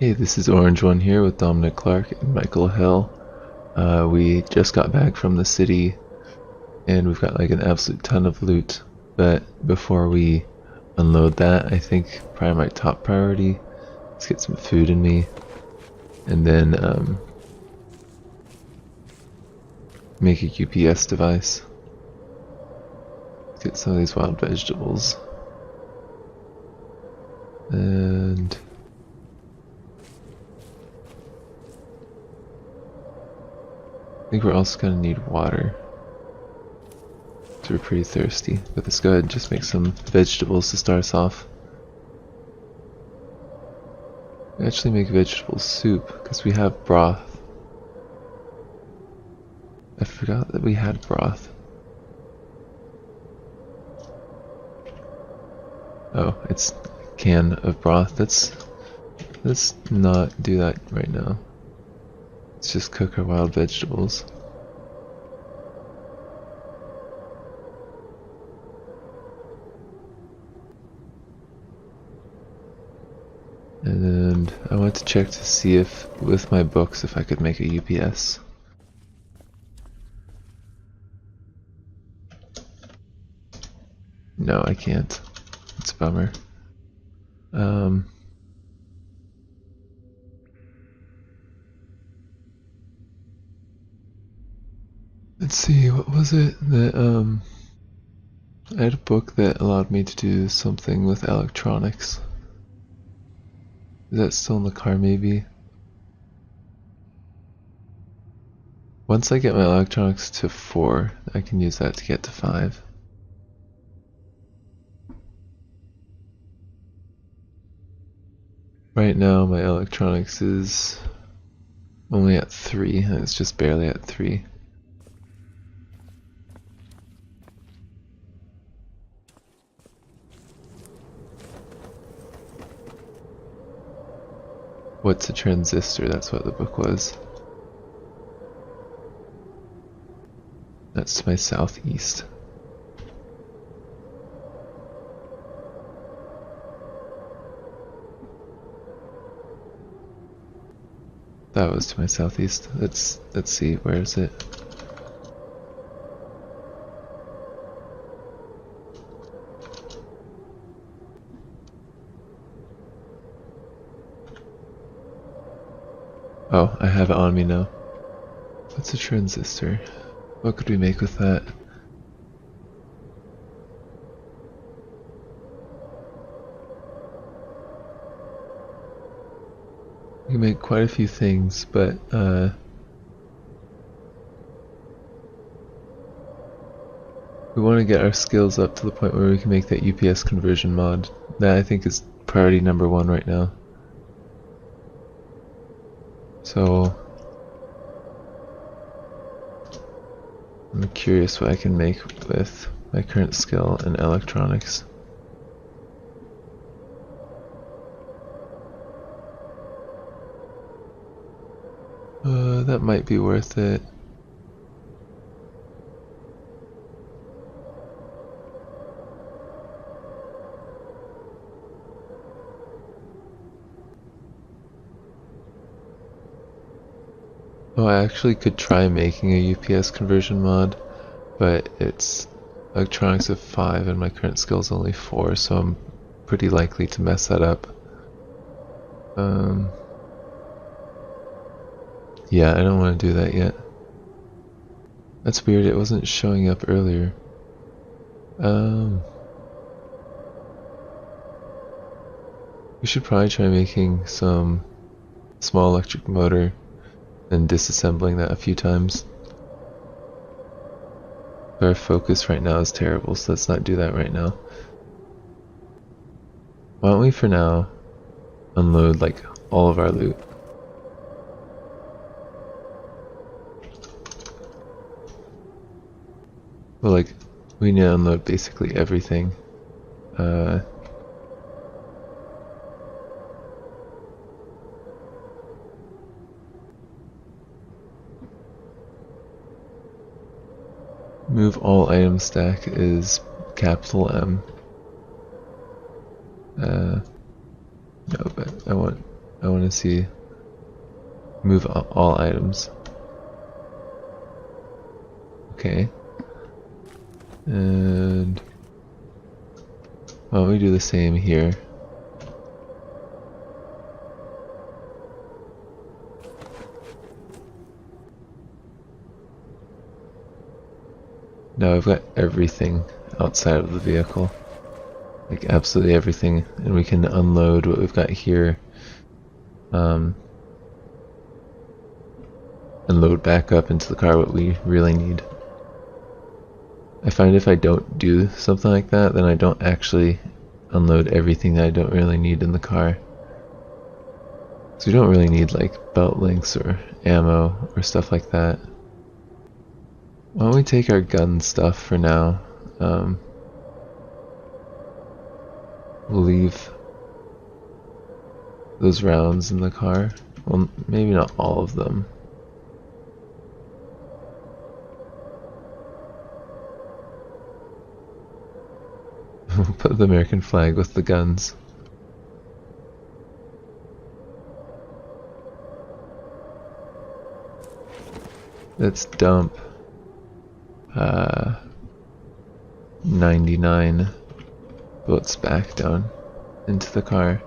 Hey, this is Orange One here with Dominic Clark and Michael Hill. We just got back from the city and we've got like an absolute ton of loot, but before we unload that, I think probably my top priority is get some food in me and then make a UPS device. Get some of these wild vegetables. And I think we're also gonna need water. So we're pretty thirsty, but let's go ahead and just make some vegetables to start us off. We actually make vegetable soup because we have broth. I forgot that we had broth. Oh, it's a can of broth. Let's not do that right now. Let's just cook our wild vegetables. And I want to check to see if, with my books, if I could make a UPS. No, I can't. It's a bummer. Let's see, what was it that, I had a book that allowed me to do something with electronics. Is that still in the car, maybe? Once I get my electronics to 4, I can use that to get to 5. Right now, my electronics is only at 3, and it's just barely at 3. What's a transistor? That's what the book was. That's to my southeast. That was to my southeast. Let's see, where is it? Oh, I have it on me now. What's a transistor? What could we make with that? We can make quite a few things, but we want to get our skills up to the point where we can make that UPS conversion mod. That I think is priority number 1 right now. So I'm curious what I can make with my current skill in electronics. That might be worth it. Oh, I actually could try making a UPS conversion mod, but it's electronics of 5 and my current skill is only 4, so I'm pretty likely to mess that up. Yeah, I don't want to do that yet. That's weird, it wasn't showing up earlier. We should probably try making some small electric motor and disassembling that a few times. But our focus right now is terrible, so let's not do that right now. Why don't we for now unload like all of our loot? Well, like, we need to unload basically everything. Move all item stack is capital M. No, but I want want to see move all items. Okay. And why don't we do the same here? Now I've got everything outside of the vehicle. Like absolutely everything. And we can unload what we've got here. And load back up into the car what we really need. I find if I don't do something like that, then I don't actually unload everything that I don't really need in the car. So we don't really need like belt links or ammo or stuff like that. Why don't we take our gun stuff for now? We'll leave those rounds in the car. Well, maybe not all of them. We'll put the American flag with the guns. Let's dump 99 bullets back down into the car.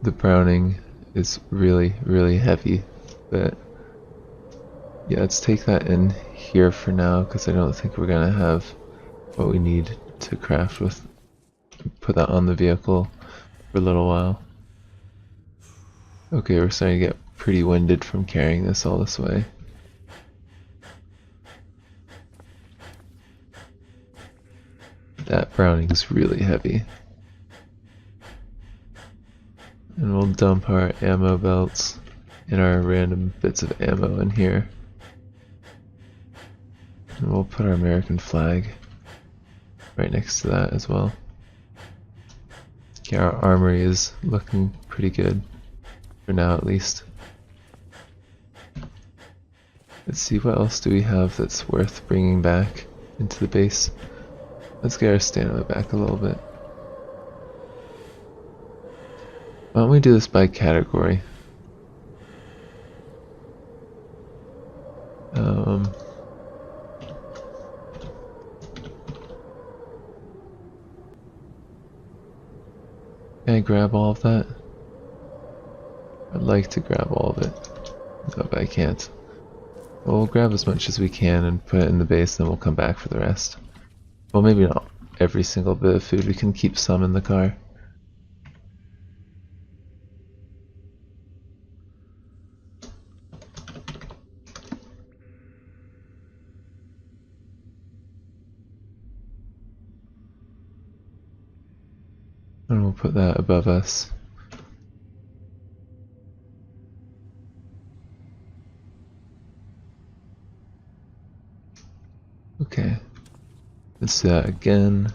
The Browning is really, really heavy, but yeah, let's take that in here for now because I don't think we're gonna have what we need to craft with. Put that on the vehicle for a little while. Okay, we're starting to get pretty winded from carrying this all this way. That Browning's really heavy. And we'll dump our ammo belts and our random bits of ammo in here. And we'll put our American flag right next to that as well. Yeah, our armory is looking pretty good, for now at least. Let's see, what else do we have that's worth bringing back into the base? Let's get our stamina back a little bit. Why don't we do this by category? Can I grab all of that? I'd like to grab all of it, but I can't. Well, we'll grab as much as we can and put it in the base, then we'll come back for the rest. Well, maybe not every single bit of food, we can keep some in the car. And we'll put that above us. Okay. Let's do that again.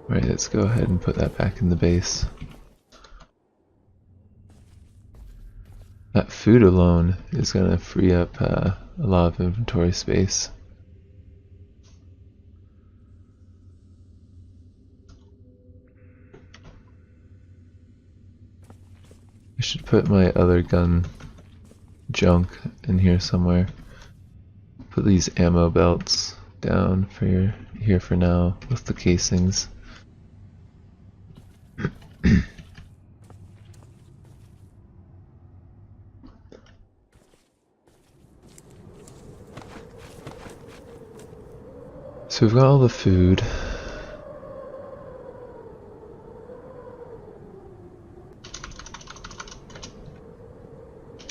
Right, let's go ahead and put that back in the base. That food alone is going to free up a lot of inventory space. I should put my other gun junk in here somewhere. Put these ammo belts down for here for now with the casings. So we've got all the food.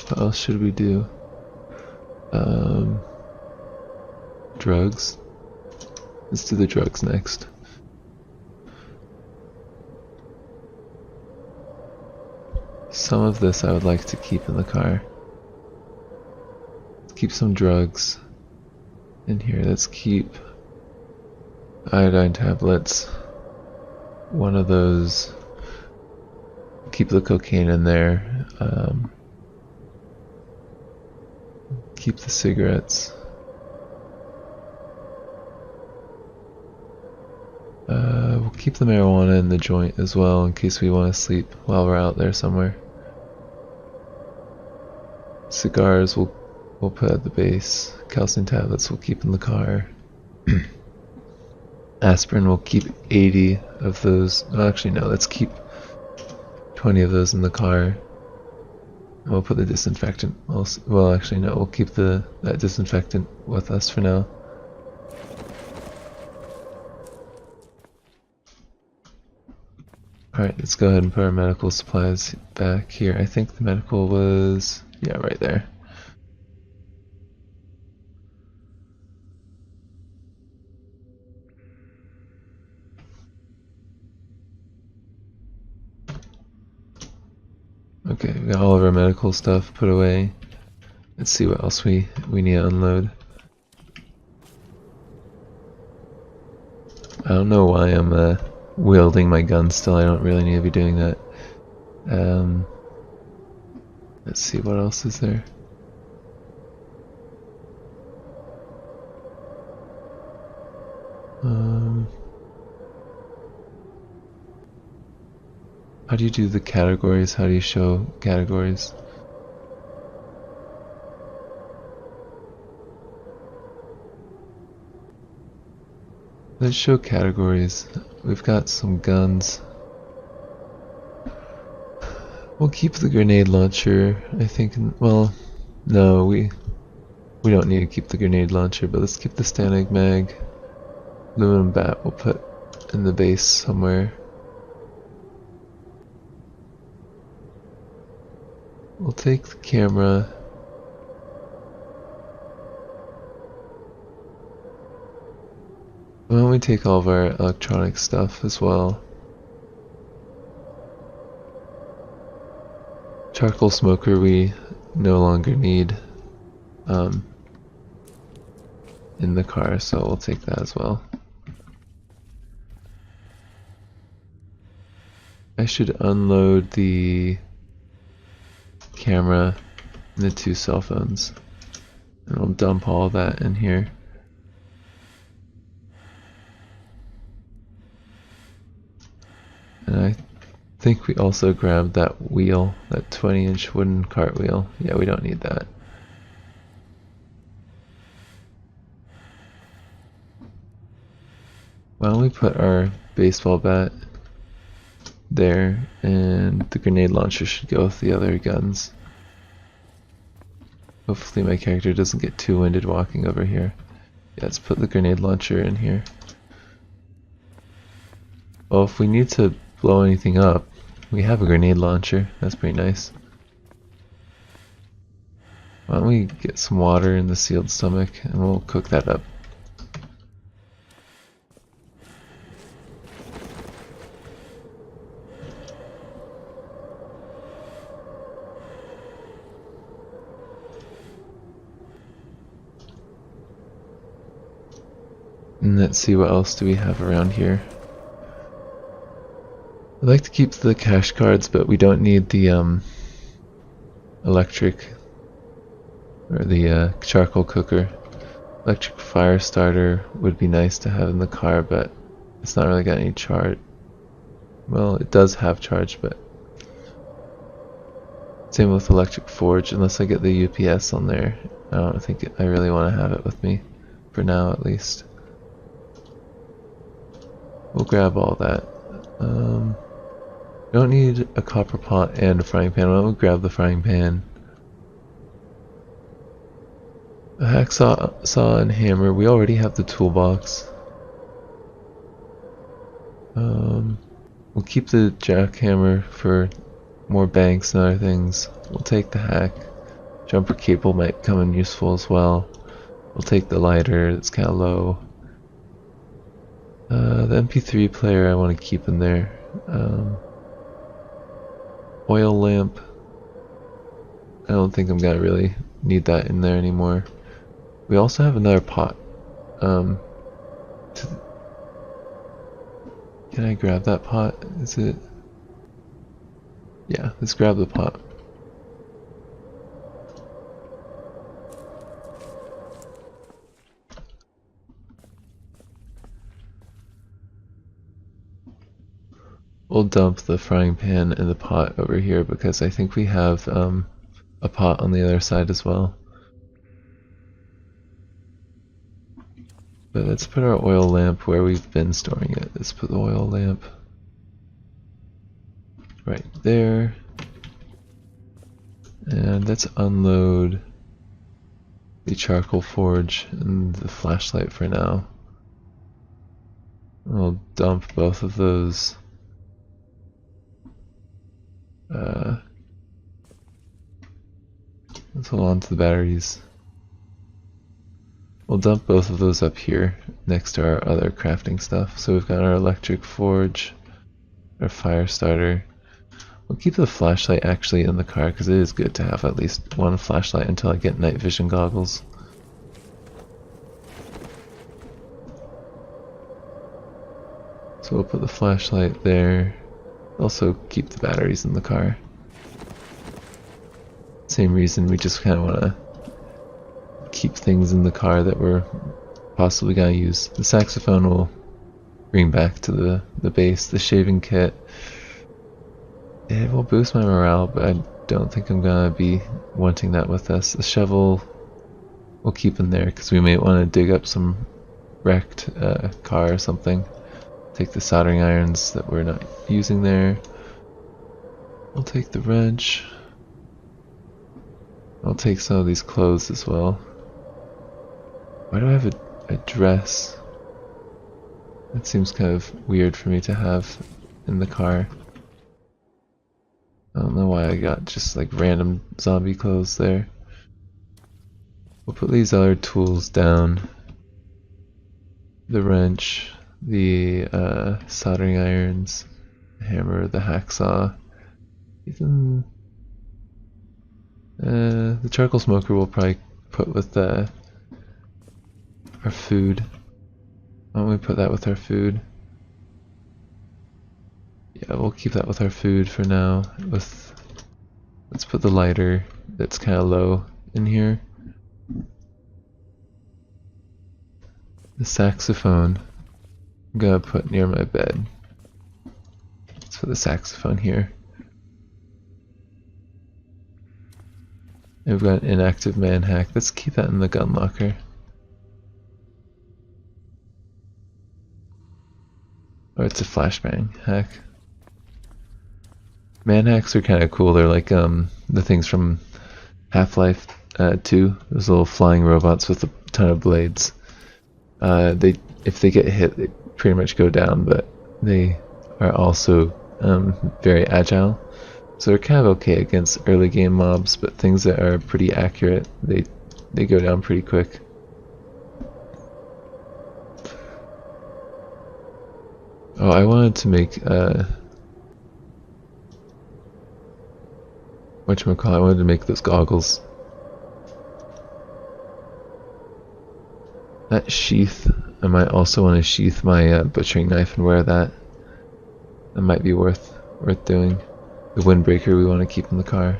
What else should we do? Drugs. Let's do the drugs next. Some of this I would like to keep in the car. Let's keep some drugs in here. Let's keep iodine tablets. One of those. Keep the cocaine in there. Keep the cigarettes. We'll keep the marijuana in the joint as well in case we want to sleep while we're out there somewhere. Cigars we'll put at the base. Calcium tablets we'll keep in the car. Aspirin we'll keep 80 of those. Oh, actually no, let's keep 20 of those in the car. We'll put the disinfectant also. Well, actually no, we'll keep that disinfectant with us for now. Alright, let's go ahead and put our medical supplies back here. I think the medical was, yeah, right there. Okay, we got all of our medical stuff put away. Let's see what else we need to unload. I don't know why I'm wielding my gun still. I don't really need to be doing that. Let's see what else is there. How do you do the categories? How do you show categories? Let's show categories. We've got some guns. We'll keep the grenade launcher, I think. Well, no, we don't need to keep the grenade launcher, but let's keep the Stanag mag. Aluminum bat we'll put in the base somewhere. We'll take the camera. Why don't we take all of our electronic stuff as well? Charcoal smoker we no longer need in the car, so we'll take that as well. I should unload the camera and the 2 cell phones, and I'll dump all that in here. And I think we also grabbed that wheel, that 20-inch wooden cartwheel. Yeah, we don't need that. Why don't we put our baseball bat there, and the grenade launcher should go with the other guns. Hopefully my character doesn't get too winded walking over here. Yeah, let's put the grenade launcher in here. Well, if we need to blow anything up, we have a grenade launcher. That's pretty nice. Why don't we get some water in the sealed stomach and we'll cook that up. And let's see, what else do we have around here. I'd like to keep the cash cards, but we don't need the electric or the charcoal cooker. Electric fire starter would be nice to have in the car, but it's not really got any charge. Well, it does have charge, but same with electric forge. Unless I get the UPS on there, I don't think I really want to have it with me for now, at least. We'll grab all that. Don't need a copper pot and a frying pan. We'll grab the frying pan. A hacksaw, saw, and hammer. We already have the toolbox. We'll keep the jackhammer for more banks and other things. We'll take the hack. Jumper cable might come in useful as well. We'll take the lighter. That's kind of low. The MP3 player I want to keep in there. Oil lamp. I don't think I'm gonna really need that in there anymore. We also have another pot. Um, can I grab that pot? Is it? Yeah, let's grab the pot. We'll dump the frying pan and the pot over here because I think we have a pot on the other side as well. But let's put our oil lamp where we've been storing it. Let's put the oil lamp right there. And let's unload the charcoal forge and the flashlight for now. We'll dump both of those. Let's hold on to the batteries. We'll dump both of those up here next to our other crafting stuff. So we've got our electric forge, our fire starter. We'll keep the flashlight actually in the car because it is good to have at least one flashlight until I get night vision goggles. So we'll put the flashlight there. Also keep the batteries in the car. Same reason, we just kind of want to keep things in the car that we're possibly going to use. The saxophone will bring back to the base. The shaving kit, it will boost my morale, but I don't think I'm going to be wanting that with us. The shovel we'll keep in there because we may want to dig up some wrecked car or something. Take the soldering irons that we're not using there. We'll take the wrench. I'll take some of these clothes as well. Why do I have a dress? That seems kind of weird for me to have in the car. I don't know why I got just like random zombie clothes there. We'll put these other tools down. The wrench, the soldering irons, the hammer, the hacksaw. Even the charcoal smoker we'll probably put with our food. Why don't we put that with our food? Yeah, we'll keep that with our food for now. Let's put the lighter that's kind of low in here. The saxophone I'm gonna put near my bed. Let's put the saxophone here. And we've got an inactive man hack. Let's keep that in the gun locker. Oh, it's a flashbang hack. Man hacks are kind of cool. They're like the things from Half-Life 2. Those little flying robots with a ton of blades. If they get hit, they pretty much go down, but they are also very agile. So they're kind of okay against early game mobs, but things that are pretty accurate, they go down pretty quick. Oh, I wanted to make whatchamacallit, I wanted to make those goggles. That sheath, I might also want to sheath my butchering knife and wear that. That might be worth doing. The windbreaker we want to keep in the car.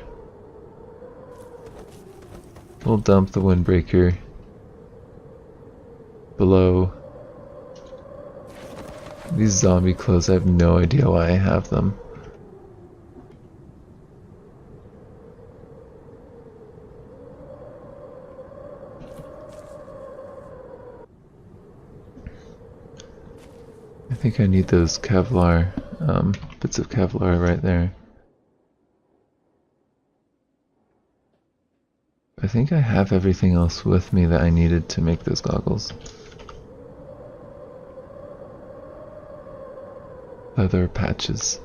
We'll dump the windbreaker below. These zombie clothes, I have no idea why I have them. I think I need those Kevlar, bits of Kevlar right there. I think I have everything else with me that I needed to make those goggles. Leather patches.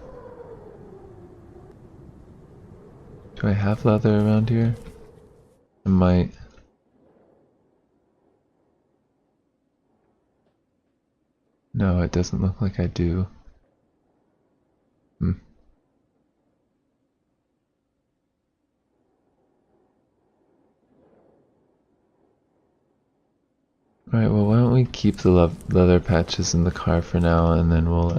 Do I have leather around here? I might. No, it doesn't look like I do. Alright, well, why don't we keep the leather patches in the car for now, and then we'll,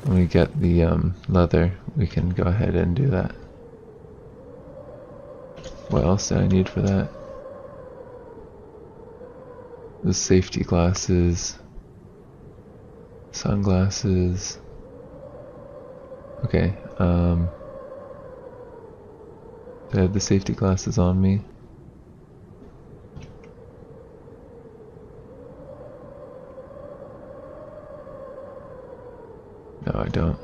when we get the, leather, we can go ahead and do that. What else do I need for that? The safety glasses, sunglasses. Okay, do I have the safety glasses on me? No, I don't.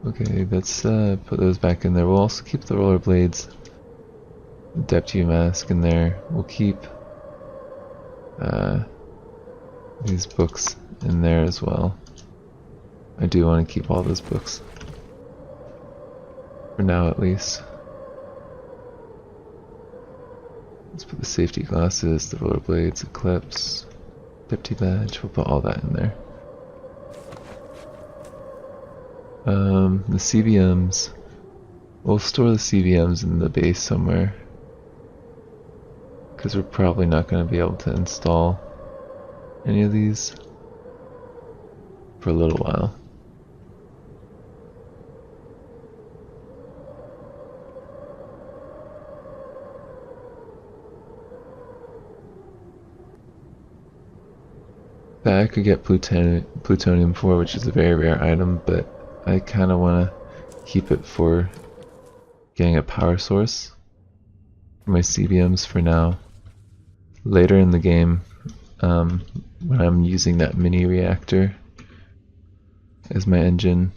Okay, let's put those back in there. We'll also keep the rollerblades, the deputy mask in there. We'll keep these books in there as well. I do want to keep all those books. For now, at least. Let's put the safety glasses, the rollerblades, eclipse, deputy badge. We'll put all that in there. The CBMs. We'll store the CBMs in the base somewhere, because we're probably not going to be able to install any of these for a little while. That I could get plutonium for, which is a very rare item, but I kind of want to keep it for getting a power source for my CBMs for now. Later in the game, when I'm using that mini reactor as my engine,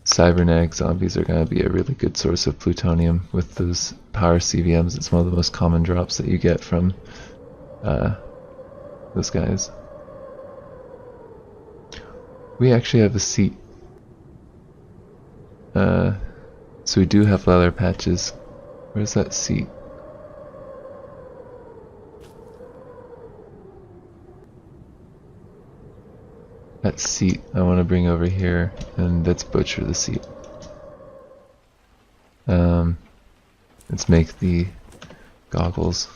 cybernetic zombies are going to be a really good source of plutonium with those power CBMs. It's one of the most common drops that you get from those guys. We actually have a seat. So we do have leather patches. Where's that seat? That seat I want to bring over here, and let's butcher the seat. Let's make the goggles.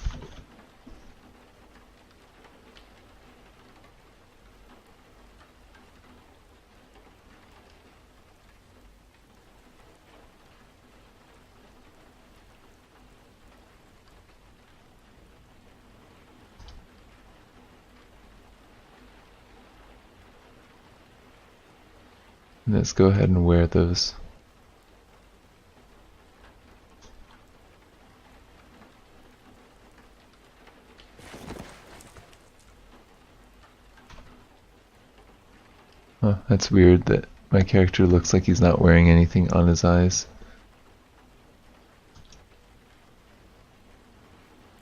Let's go ahead and wear those. Oh, that's weird that my character looks like he's not wearing anything on his eyes.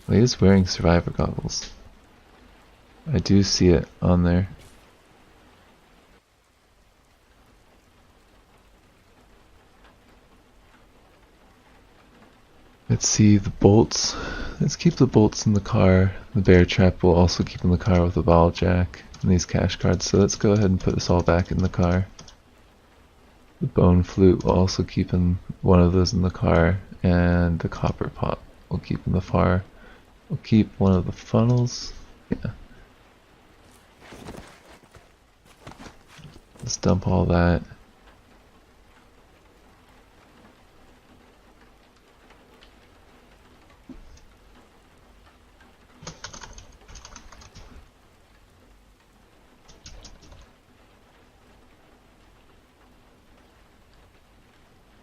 Well, he is wearing survivor goggles. I do see it on there. Let's see the bolts. Let's keep the bolts in the car. The bear trap will also keep in the car with the ball jack and these cash cards. So let's go ahead and put this all back in the car. The bone flute will also keep in one of those in the car, and the copper pot will keep in the car. We'll keep one of the funnels. Yeah. Let's dump all that.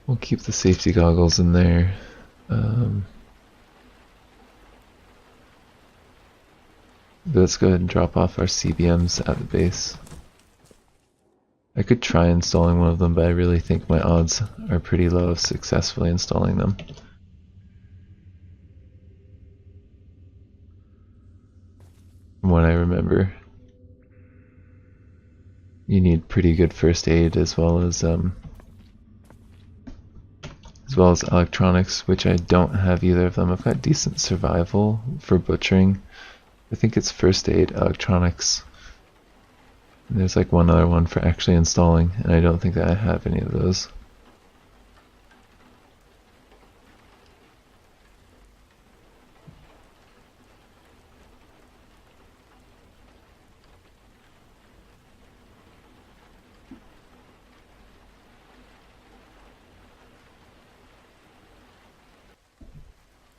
We'll keep the safety goggles in there. Let's go ahead and drop off our CBMs at the base. I could try installing one of them, but I really think my odds are pretty low of successfully installing them. From what I remember, you need pretty good first aid as well as electronics, which I don't have either of them. I've got decent survival for butchering. I think it's first aid, electronics. And there's like one other one for actually installing, and I don't think that I have any of those.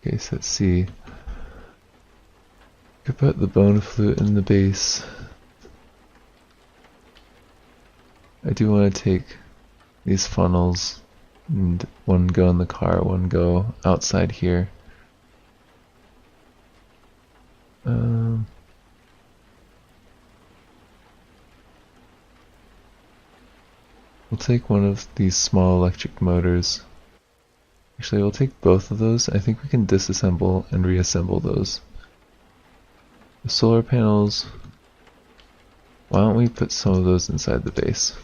Okay, so let's see. Could put the bone flute in the base. I do want to take these funnels and one go in the car, one go outside here. We'll take one of these small electric motors. Actually, we'll take both of those. I think we can disassemble and reassemble those. The solar panels, why don't we put some of those inside the base?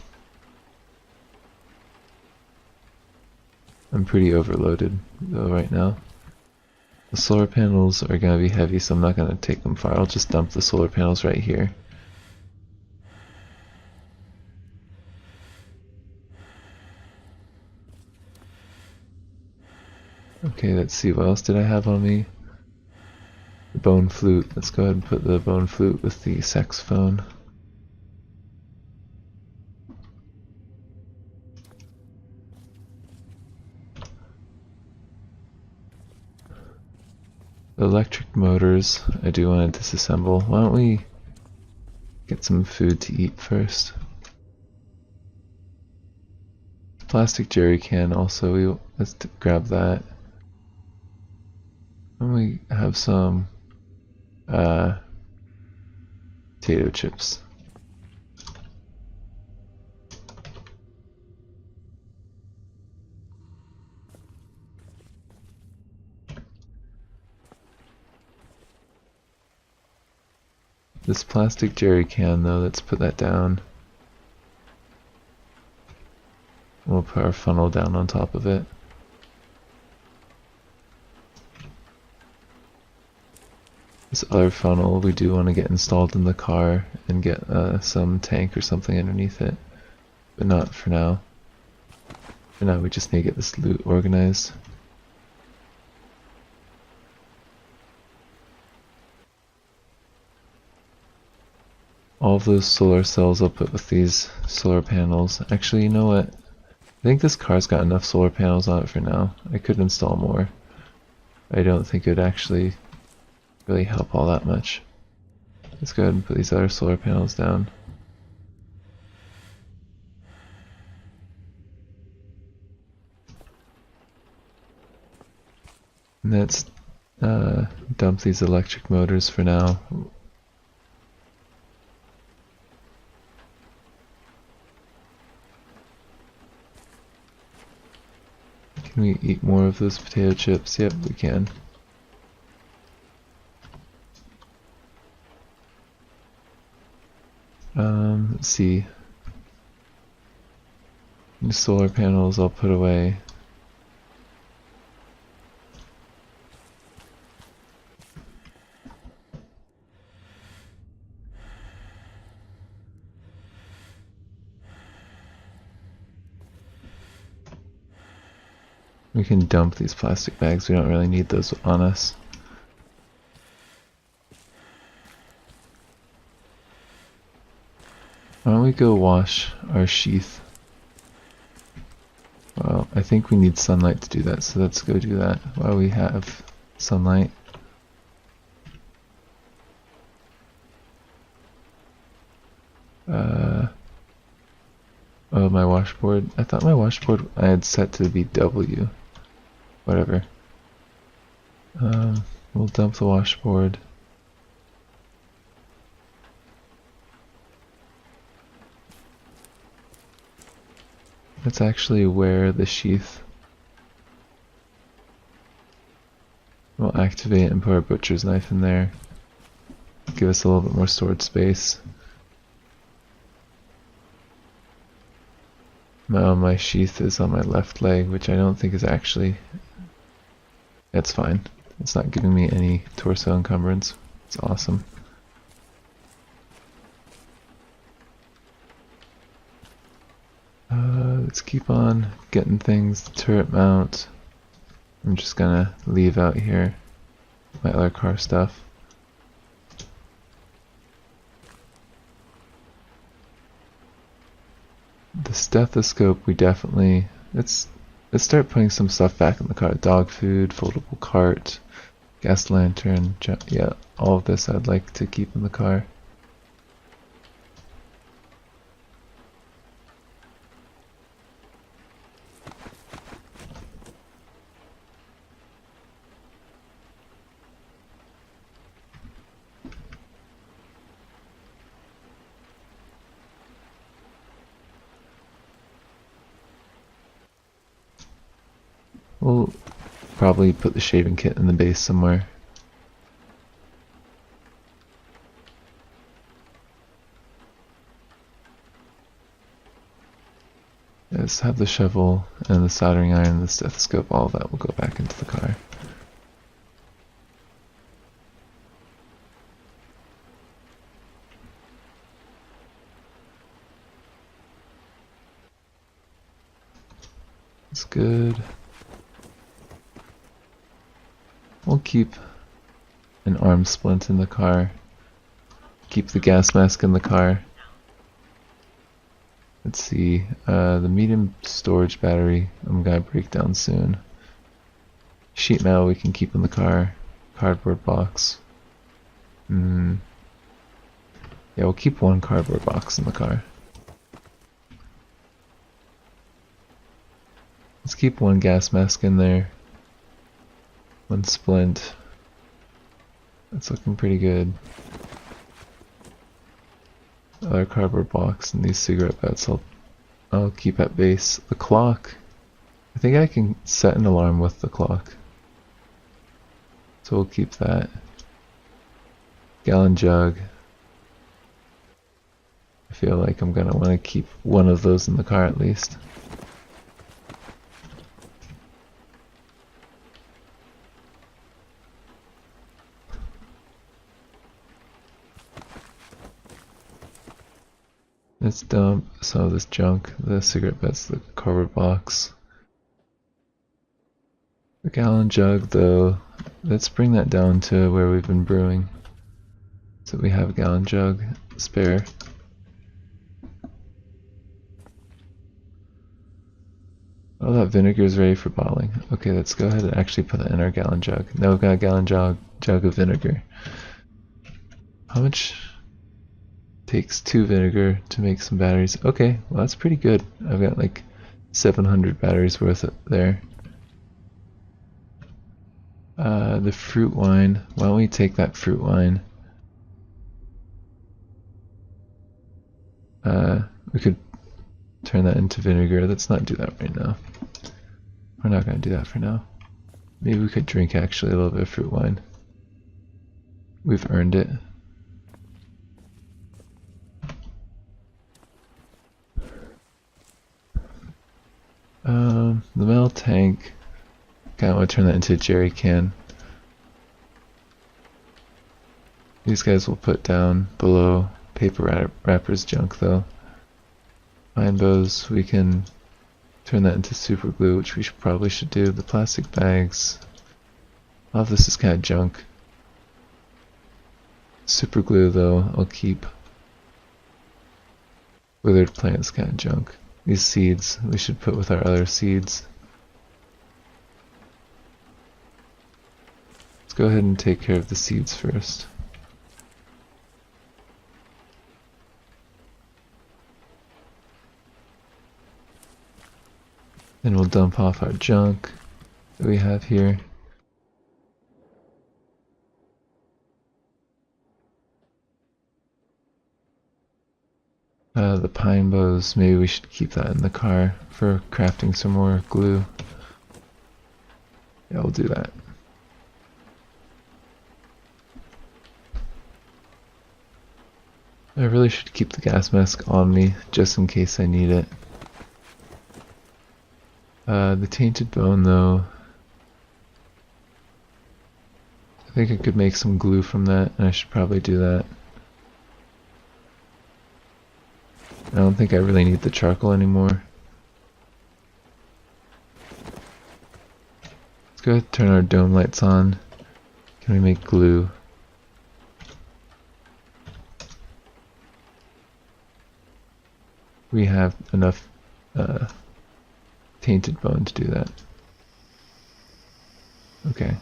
I'm pretty overloaded though right now. The solar panels are going to be heavy, so I'm not going to take them far. I'll just dump the solar panels right here. Okay, let's see, what else did I have on me? The bone flute. Let's go ahead and put the bone flute with the saxophone. The electric motors, I do want to disassemble. Why don't we get some food to eat first? Plastic jerry can also, let's grab that. And we have some potato chips. This plastic jerry can though, let's put that down. We'll put our funnel down on top of it. This other funnel we do want to get installed in the car and get some tank or something underneath it, but not for now. For now we just need to get this loot organized. All of those solar cells I'll put with these solar panels. Actually, you know what? I think this car's got enough solar panels on it for now. I could install more. I don't think it would actually really help all that much. Let's go ahead and put these other solar panels down. And let's dump these electric motors for now. Can we eat more of those potato chips? Yep, we can. Let's see. The solar panels I'll put away. We can dump these plastic bags, we don't really need those on us. Why don't we go wash our sheath? Well, I think we need sunlight to do that, so let's go do that while we have sunlight. Oh, my washboard. I thought my washboard I had set to be W. Whatever. We'll dump the washboard. Let's actually wear the sheath. We'll activate and put our butcher's knife in there. Give us a little bit more storage space. My sheath is on my left leg, which I don't think is actually... That's fine. It's not giving me any torso encumbrance. It's awesome. Let's keep on getting things. The turret mount. I'm just gonna leave out here my other car stuff. The stethoscope we definitely... Let's start putting some stuff back in the car. Dog food, foldable cart, gas lantern, yeah, all of this I'd like to keep in the car. We'll probably put the shaving kit in the base somewhere. Let's have the shovel and the soldering iron and the stethoscope, all of that will go back into the car. That's good. We'll keep an arm splint in the car. Keep the gas mask in the car. Let's see, the medium storage battery I'm gonna break down soon. Sheet metal we can keep in the car. Cardboard box. Yeah, we'll keep one cardboard box in the car. Let's keep one gas mask in there. One splint. That's looking pretty good. Another cardboard box and these cigarette butts I'll keep at base. The clock. I think I can set an alarm with the clock. So we'll keep that. Gallon jug. I feel like I'm gonna want to keep one of those in the car at least. Let's dump some of this junk, the cigarette butts, the cardboard box. The gallon jug though, let's bring that down to where we've been brewing. So we have a gallon jug spare. Oh, that vinegar is ready for bottling. Okay, let's go ahead and actually put that in our gallon jug. Now we've got a gallon jug of vinegar. How much takes 2 vinegar to make some batteries? Okay, well that's pretty good. I've got like 700 batteries worth there. The fruit wine. Why don't we take that fruit wine? We could turn that into vinegar. Let's not do that right now. We're not going to do that for now. Maybe we could drink actually a little bit of fruit wine. We've earned it. The metal tank. Kinda want to turn that into a jerry can. These guys will put down below. Paper wrappers junk though. Pine bows, we can turn that into super glue, which we probably should do. The plastic bags. All of this is kind of junk. Super glue though, I'll keep. Withered plants, kind of junk. These seeds, we should put with our other seeds. Let's go ahead and take care of the seeds first. Then we'll dump off our junk that we have here. The pine bows, maybe we should keep that in the car for crafting some more glue. Yeah, we'll do that. I really should keep the gas mask on me just in case I need it. The tainted bone though, I think I could make some glue from that, and I should probably do that. I don't think I really need the charcoal anymore. Let's go ahead and turn our dome lights on. Can we make glue? We have enough tainted bone to do that. Okay.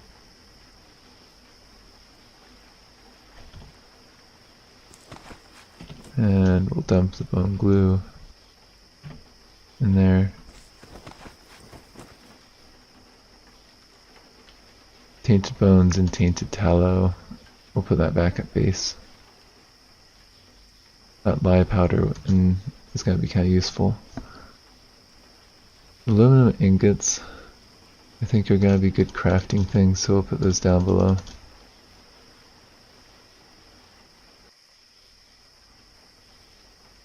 And we'll dump the bone glue in there. Tainted bones and tainted tallow. We'll put that back at base. That lye powder is going to be kind of useful. Aluminum ingots, I think are going to be good crafting things, so we'll put those down below.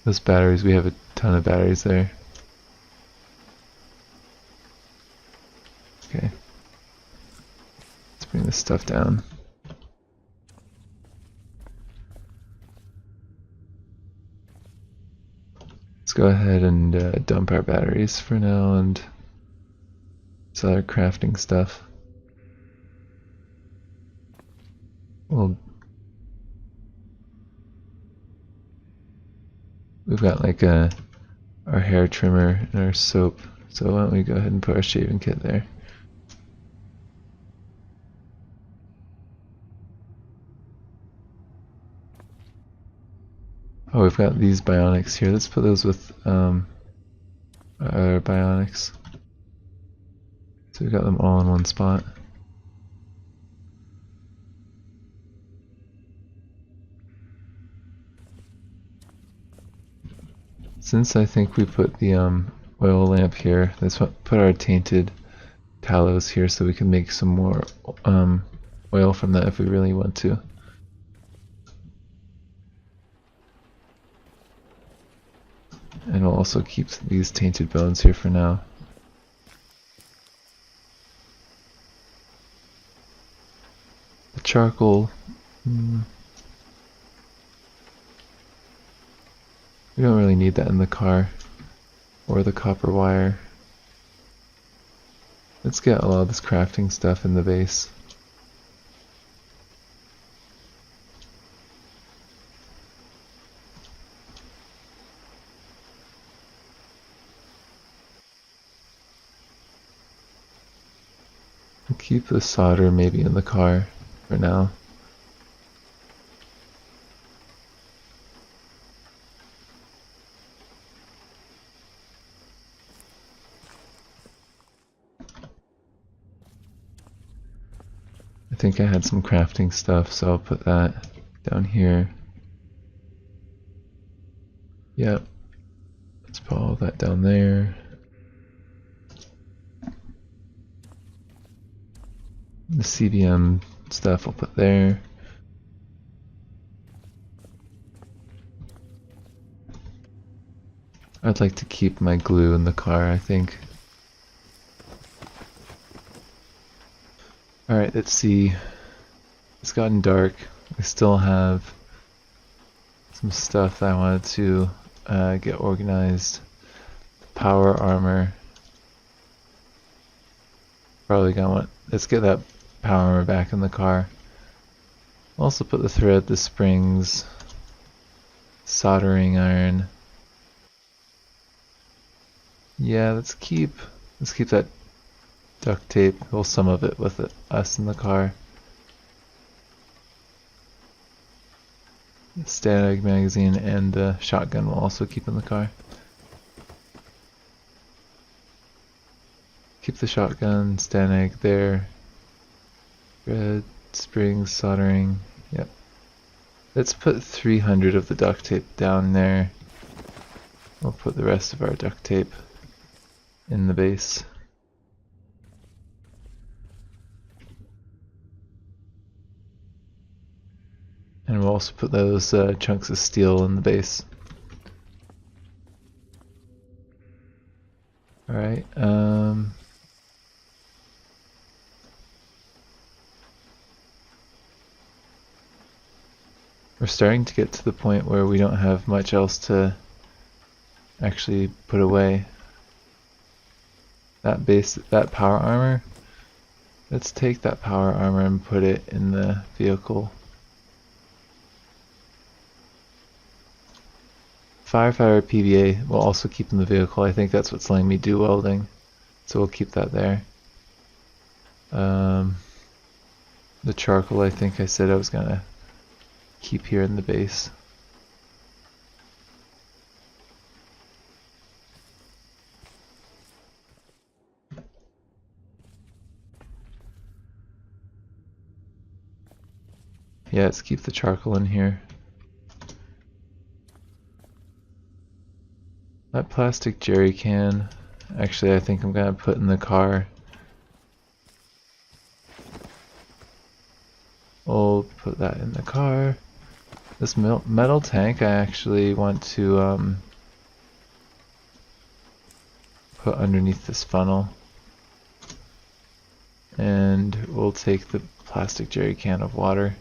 Those batteries, we have a ton of batteries there. Okay. Let's bring this stuff down. Let's go ahead and dump our batteries for now and some other crafting stuff. Well, we've got like our hair trimmer and our soap, so why don't we go ahead and put our shaving kit there. Oh, we've got these bionics here. Let's put those with our other bionics. So we've got them all in one spot. Since I think we put the oil lamp here, let's put our tainted tallows here so we can make some more oil from that if we really want to. And we'll also keep these tainted bones here for now. The charcoal. We don't really need that in the car. Or the copper wire. Let's get a lot of this crafting stuff in the base. Keep the solder maybe in the car for now. I think I had some crafting stuff, so I'll put that down here. Yep. Let's put all that down there. The CBM stuff we'll put there. I'd like to keep my glue in the car, I think. Alright, let's see. It's gotten dark. I still have some stuff that I wanted to get organized. Power armor. Probably gonna want. Let's get that power armor back in the car. Also put the thread, the springs, soldering iron. Yeah, let's keep that duct tape, well, some of it with us in the car. The static magazine and the shotgun will also keep in the car. Keep the shotgun, static there. Thread, springs, soldering, yep. Let's put 300 of the duct tape down there. We'll put the rest of our duct tape in the base. And we'll also put those chunks of steel in the base. Alright, we're starting to get to the point where we don't have much else to actually put away. That power armor, let's take that power armor and put it in the vehicle. Firefighter PVA will also keep in the vehicle. I think that's what's letting me do welding. So we'll keep that there. The charcoal, I think I said I was gonna keep here in the base. Yeah, let's keep the charcoal in here. That plastic jerry can, actually I think I'm gonna put in the car. We'll put that in the car. This metal tank I actually want to put underneath this funnel. And we'll take the plastic jerry can of water.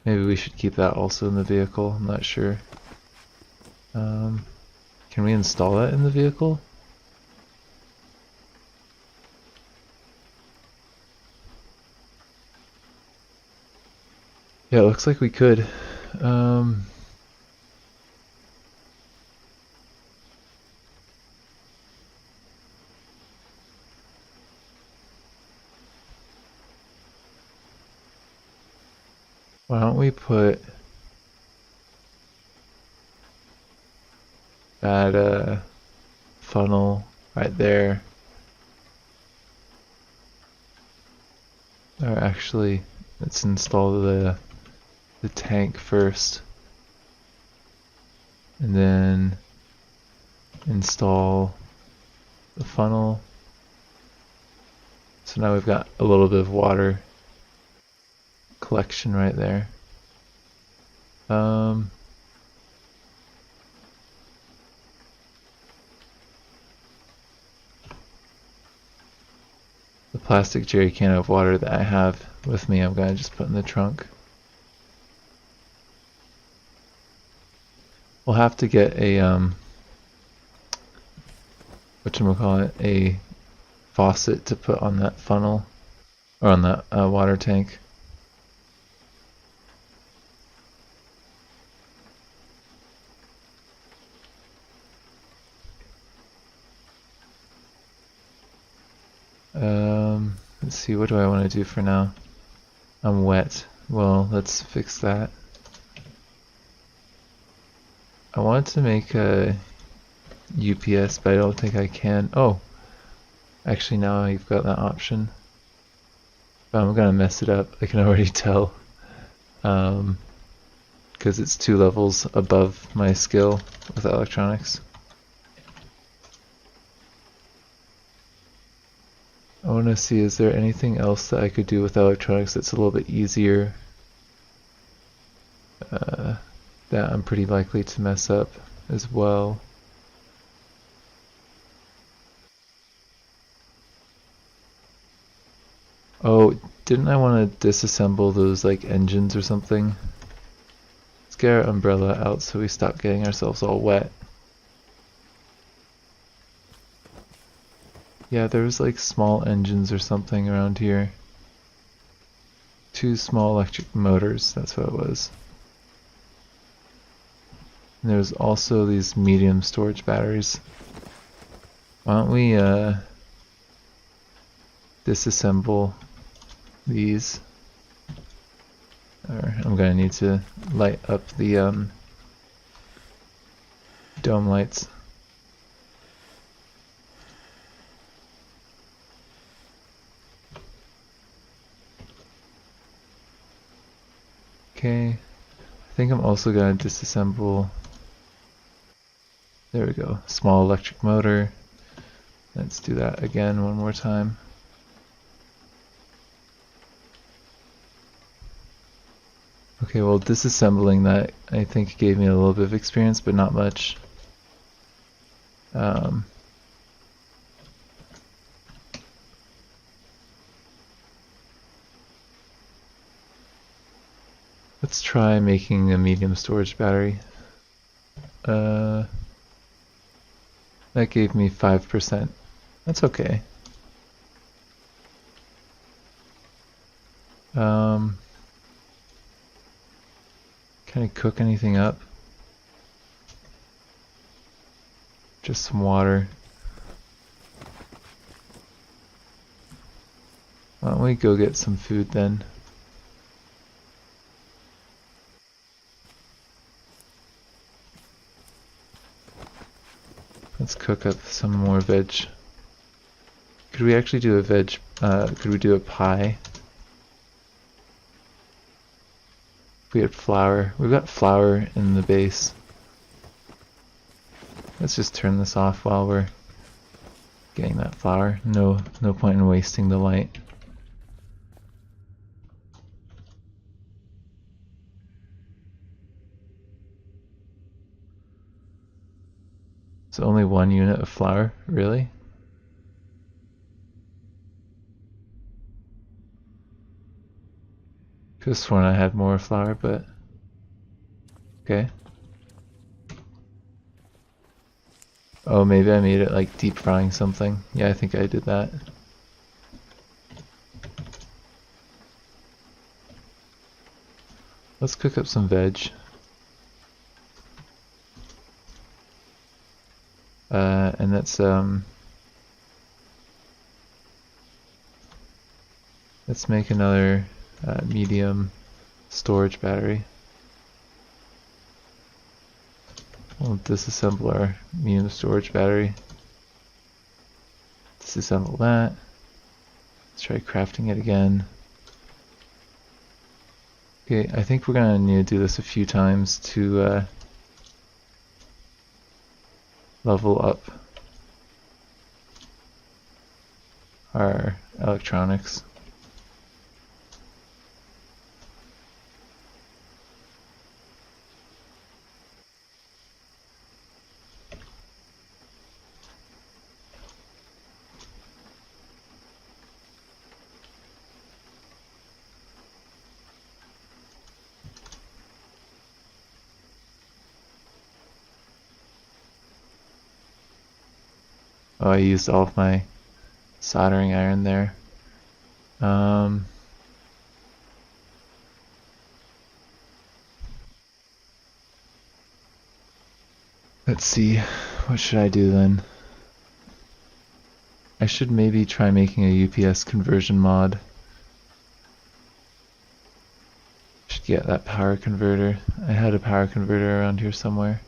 Maybe we should keep that also in the vehicle, I'm not sure. Can we install that in the vehicle? Yeah, it looks like we could. Why don't we put that funnel right there? Or actually, let's install the tank first. And then install the funnel. So now we've got a little bit of water collection right there. The plastic jerry can of water that I have with me, I'm gonna just put in the trunk. We'll have to get a whatchamacallit, a faucet to put on that funnel, or on that water tank. Let's see, what do I want to do for now? I'm wet. Well, let's fix that. I wanted to make a UPS, but I don't think I can. Oh, actually now you've got that option. But I'm gonna mess it up, I can already tell. Because it's 2 levels above my skill with electronics. I want to see, is there anything else that I could do with electronics that's a little bit easier? That I'm pretty likely to mess up as well. Oh, didn't I want to disassemble those like engines or something? Let's get our umbrella out so we stop getting ourselves all wet. Yeah, there was like small engines or something around here. 2 small electric motors, that's what it was. And there's also these medium storage batteries. Why don't we disassemble these? Or I'm gonna need to light up the dome lights. Okay, I think I'm also gonna disassemble. There we go, small electric motor. Let's do that again one more time. Okay, well, disassembling that I think gave me a little bit of experience, but not much. Let's try making a medium storage battery. That gave me 5%. That's okay. Kind Can I cook anything up? Just some water. Why don't we go get some food then? Let's cook up some more veg. Could we actually do a could we do a pie? If we had flour. We've got flour in the base. Let's just turn this off while we're getting that flour. No point in wasting the light. So only 1 unit of flour? Really? Could have sworn I had more flour, but okay. Oh, maybe I made it like deep frying something. Yeah, I think I did that. Let's cook up some veg. And let's make another medium storage battery. We'll disassemble our medium storage battery. Disassemble that. Let's try crafting it again. Okay, I think we're gonna need to do this a few times to level up our electronics. Oh, I used all of my soldering iron there. Let's see, what should I do then? I should maybe try making a UPS conversion mod. Should get that power converter. I had a power converter around here somewhere.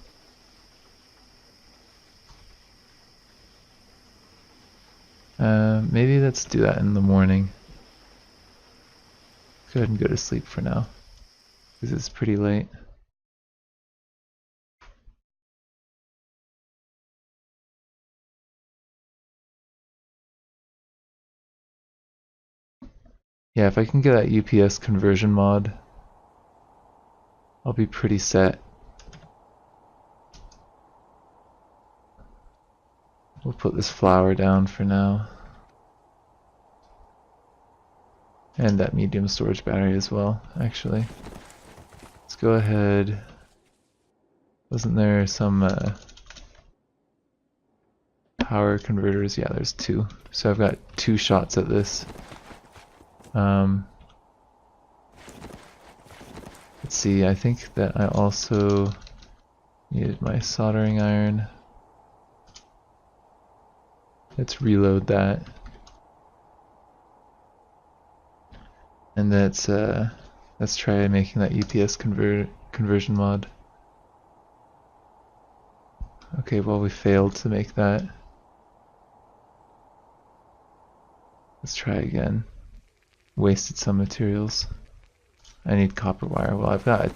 Maybe let's do that in the morning. Go ahead and go to sleep for now, because it's pretty late. Yeah, if I can get that UPS conversion mod, I'll be pretty set. We'll put this flour down for now. And that medium storage battery as well, actually. Let's go ahead. Wasn't there some power converters? Yeah, there's 2. So I've got 2 shots at this. Let's see, I think that I also needed my soldering iron. Let's reload that. And let's try making that UPS conversion mod. Okay, well we failed to make that. Let's try again. Wasted some materials. I need copper wire. Well, I've got a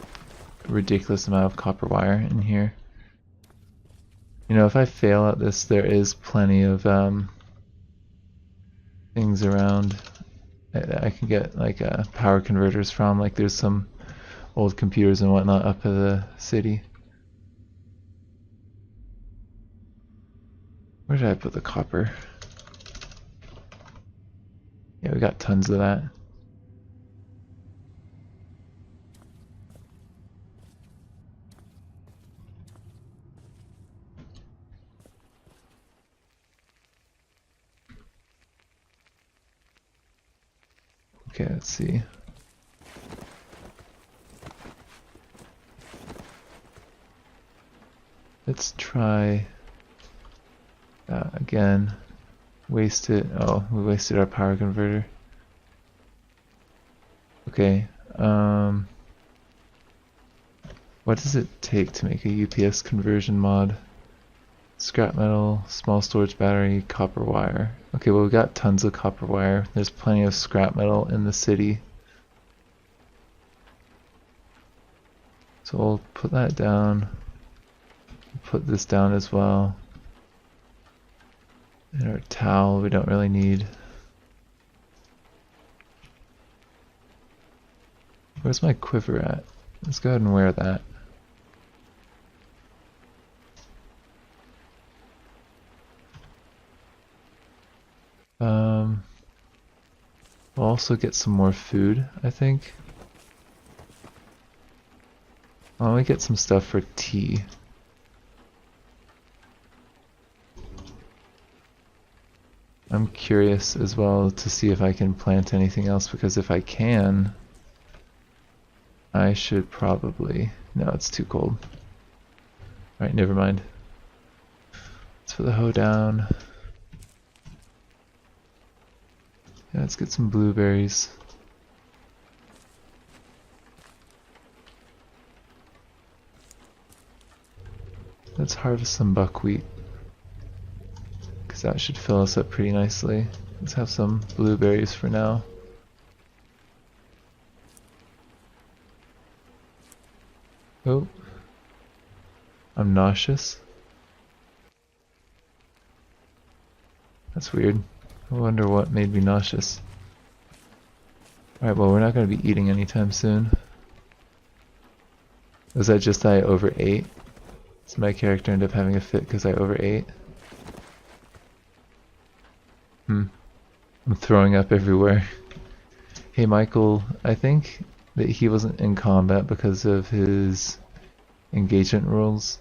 ridiculous amount of copper wire in here. You know, if I fail at this, there is plenty of things around that I can get like power converters from. Like there's some old computers and whatnot up at the city. Where did I put the copper? Yeah, we got tons of that. Okay, let's see. Let's try again. Waste it. Oh, we wasted our power converter. Okay. What does it take to make a UPS conversion mod? Scrap metal, small storage battery, copper wire. Okay, well we got tons of copper wire. There's plenty of scrap metal in the city. So we'll put that down. Put this down as well. And our towel we don't really need. Where's my quiver at? Let's go ahead and wear that. We'll also get some more food, I think. Why don't we get some stuff for tea? I'm curious as well to see if I can plant anything else, because if I can, I should probably... No, it's too cold. Alright, never mind. Let's put the hoe down. Yeah, let's get some blueberries. Let's harvest some buckwheat, because that should fill us up pretty nicely. Let's have some blueberries for now. Oh, I'm nauseous. That's weird. I wonder what made me nauseous. Alright, well we're not going to be eating anytime soon. Was that just that I overate? So my character ended up having a fit because I overate? I'm throwing up everywhere. Hey Michael, I think that he wasn't in combat because of his engagement rules.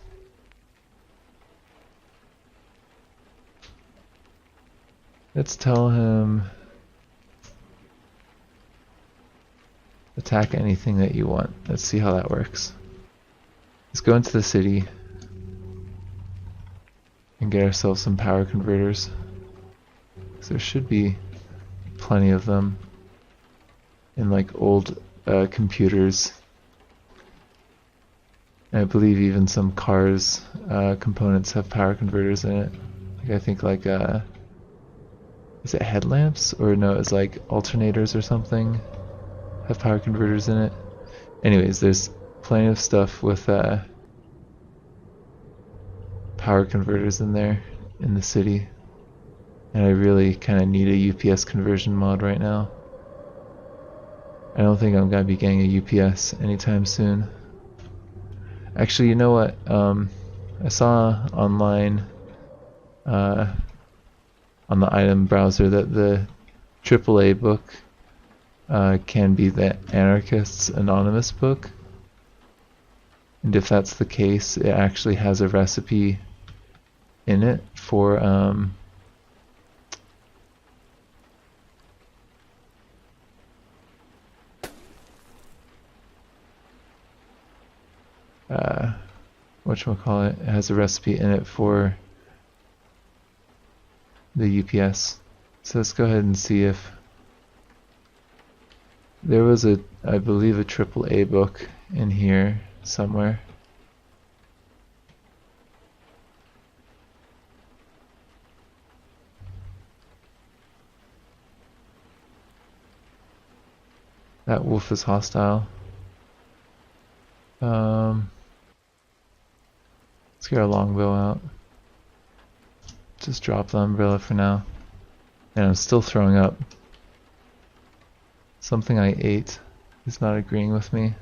Let's tell him attack anything that you want. Let's see how that works. Let's go into the city and get ourselves some power converters. So there should be plenty of them in like old computers. And I believe even some cars components have power converters in it. Like I think like is it headlamps? Or no, it's like alternators or something have power converters in it. Anyways, there's plenty of stuff with power converters in there in the city. And I really kind of need a UPS conversion mod right now. I don't think I'm going to be getting a UPS anytime soon. Actually, you know what? I saw online on the item browser that the AAA book can be the Anarchist's Anonymous book. And if that's the case, it actually has a recipe in it for whatchamacallit, it has a recipe in it for the UPS. So let's go ahead and see if there was I believe a AAA book in here somewhere. That wolf is hostile. Let's get our longbow out. Just drop the umbrella for now. And I'm still throwing up. Something I ate is not agreeing with me.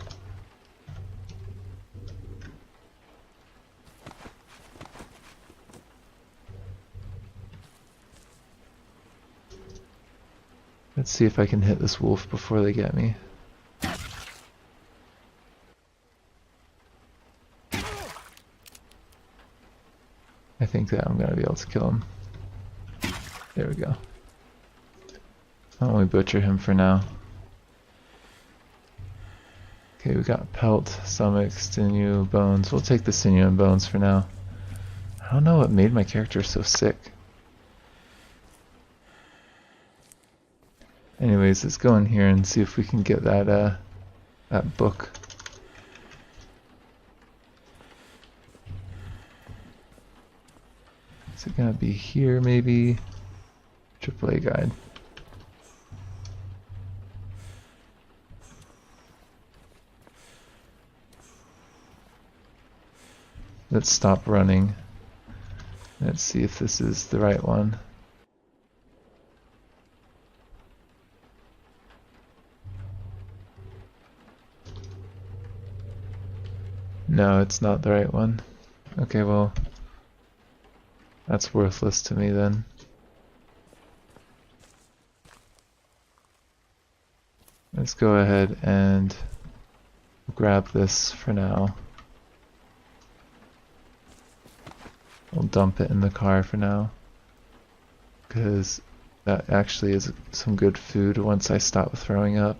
Let's see if I can hit this wolf before they get me. I think that I'm gonna be able to kill him. There we go. Why don't we butcher him for now? Okay, we got pelt, stomach, sinew, bones. We'll take the sinew and bones for now. I don't know what made my character so sick. Anyways, let's go in here and see if we can get that that book. Is it gonna be here maybe? AAA guide. Let's stop running. Let's see if this is the right one. No, it's not the right one. Okay, well, that's worthless to me then. Let's go ahead and grab this for now. We'll dump it in the car for now, because that actually is some good food once I stop throwing up.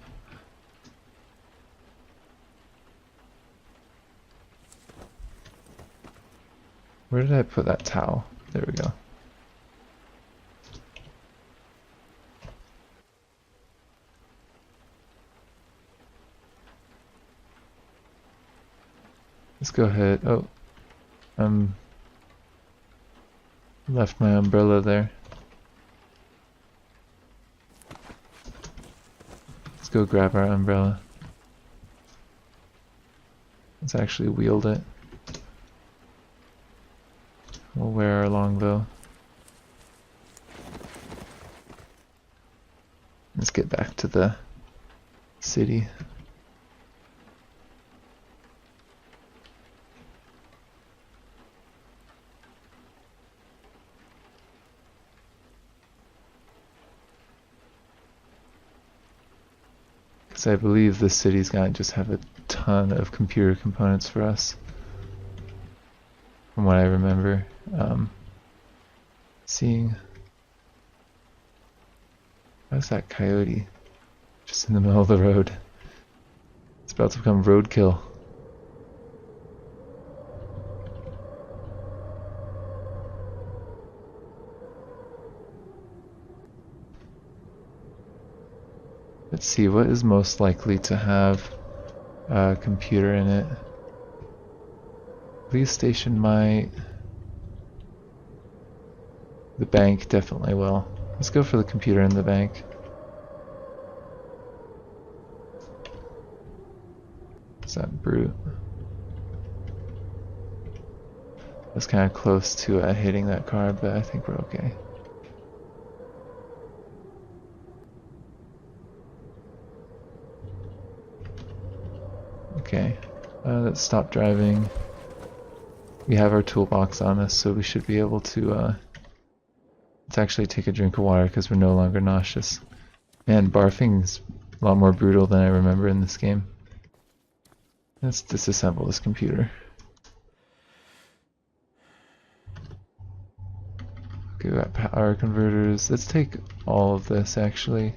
Where did I put that towel? There we go. Let's go ahead. Oh, left my umbrella there. Let's go grab our umbrella. Let's actually wield it. We'll wear our longbow. Let's get back to the city. Because I believe this city's gonna just have a ton of computer components for us. From what I remember seeing. How's that coyote? Just in the middle of the road. It's about to become roadkill. Let's see, what is most likely to have a computer in it? Police station might. The bank definitely will. Let's go for the computer in the bank. Is that brute? That's kind of close to hitting that car, but I think we're okay. Okay, let's stop driving. We have our toolbox on us, so we should be able to let's actually take a drink of water because we're no longer nauseous. Man, barfing is a lot more brutal than I remember in this game. Let's disassemble this computer. Okay, we got power converters. Let's take all of this actually.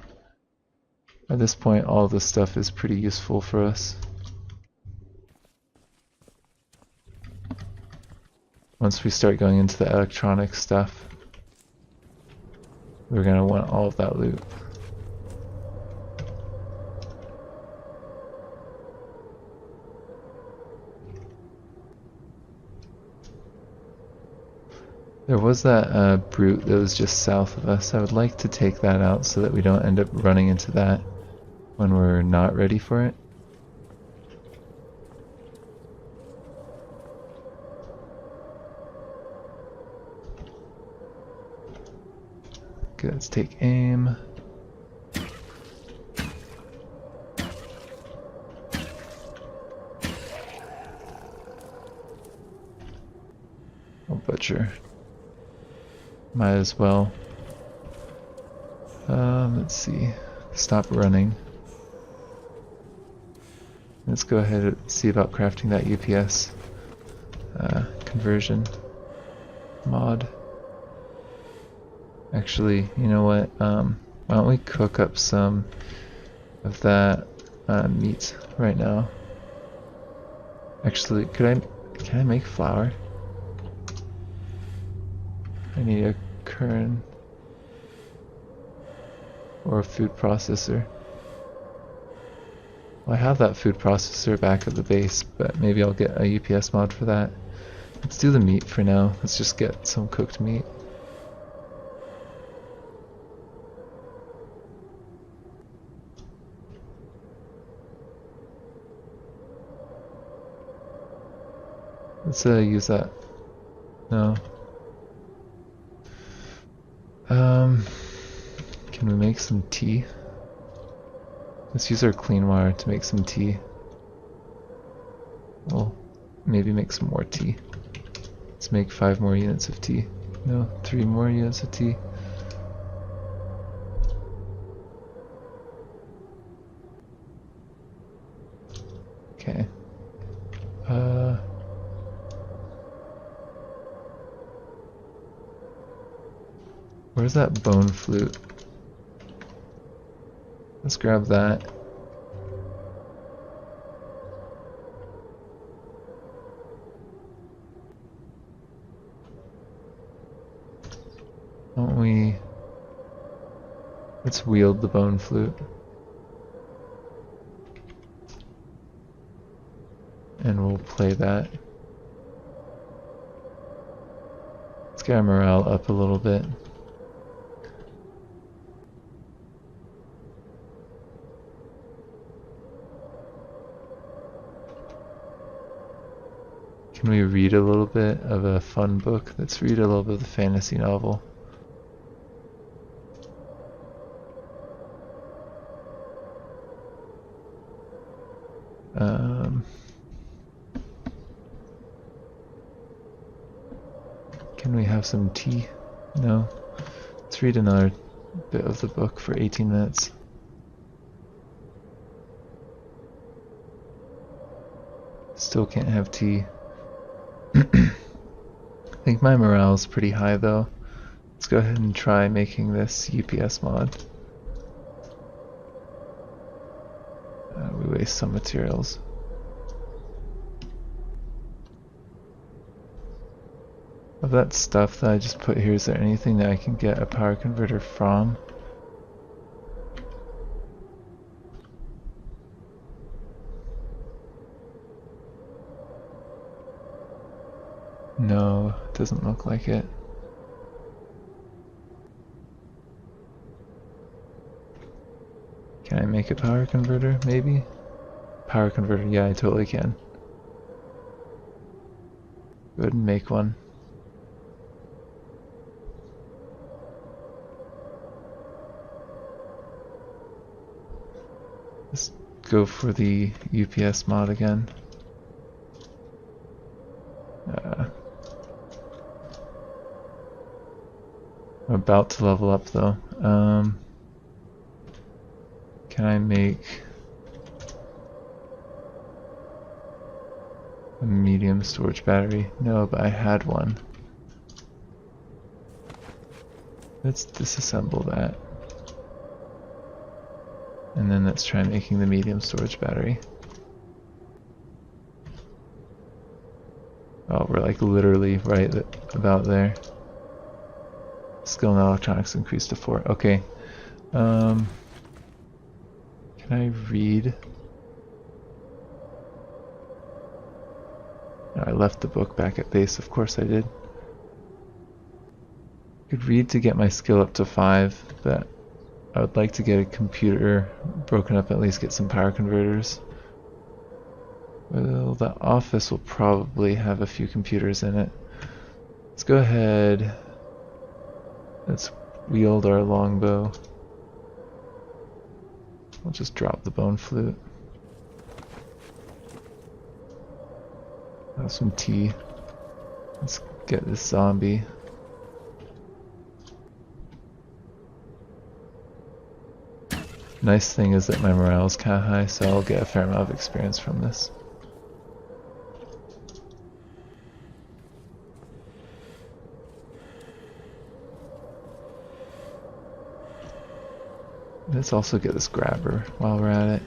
At this point, all of this stuff is pretty useful for us. Once we start going into the electronic stuff, we're gonna want all of that loot. There was that brute that was just south of us. I would like to take that out so that we don't end up running into that when we're not ready for it. Okay, let's take aim. Oh, butcher. Might as well. Let's see. Stop running. Let's go ahead and see about crafting that UPS conversion mod. Actually, you know what? Why don't we cook up some of that meat right now? Actually, can I make flour? I need a current or a food processor. Well, I have that food processor back at the base, but maybe I'll get a UPS mod for that. Let's do the meat for now. Let's just get some cooked meat. Let's use that. No. Can we make some tea? Let's use our clean wire to make some tea. Well, maybe make some more tea. Let's make 5 more units of tea. No, 3 more units of tea. Okay. Where's that bone flute? Let's grab that. Don't we... Let's wield the bone flute. And we'll play that. Let's get our morale up a little bit. Can we read a little bit of a fun book? Let's read a little bit of the fantasy novel. Can we have some tea? No. Let's read another bit of the book for 18 minutes. Still can't have tea. I think my morale is pretty high though. Let's go ahead and try making this UPS mod. We waste some materials. Of that stuff that I just put here, is there anything that I can get a power converter from? No, it doesn't look like it. Can I make a power converter, maybe? Power converter, yeah, I totally can. Go ahead and make one. Let's go for the UPS mod again. I'm about to level up though. Can I make a medium storage battery? No, but I had one. Let's disassemble that. And then let's try making the medium storage battery. Oh, we're like literally right about there. Skill in electronics increased to 4. Okay. Can I read? No, I left the book back at base, of course I did. I could read to get my skill up to 5, but I would like to get a computer broken up, at least get some power converters. Well, the office will probably have a few computers in it. Let's go ahead. Let's wield our longbow. I'll just drop the bone flute. Have some tea. Let's get this zombie. Nice thing is that my morale is kinda high, so I'll get a fair amount of experience from this. Let's also get this grabber while we're at it.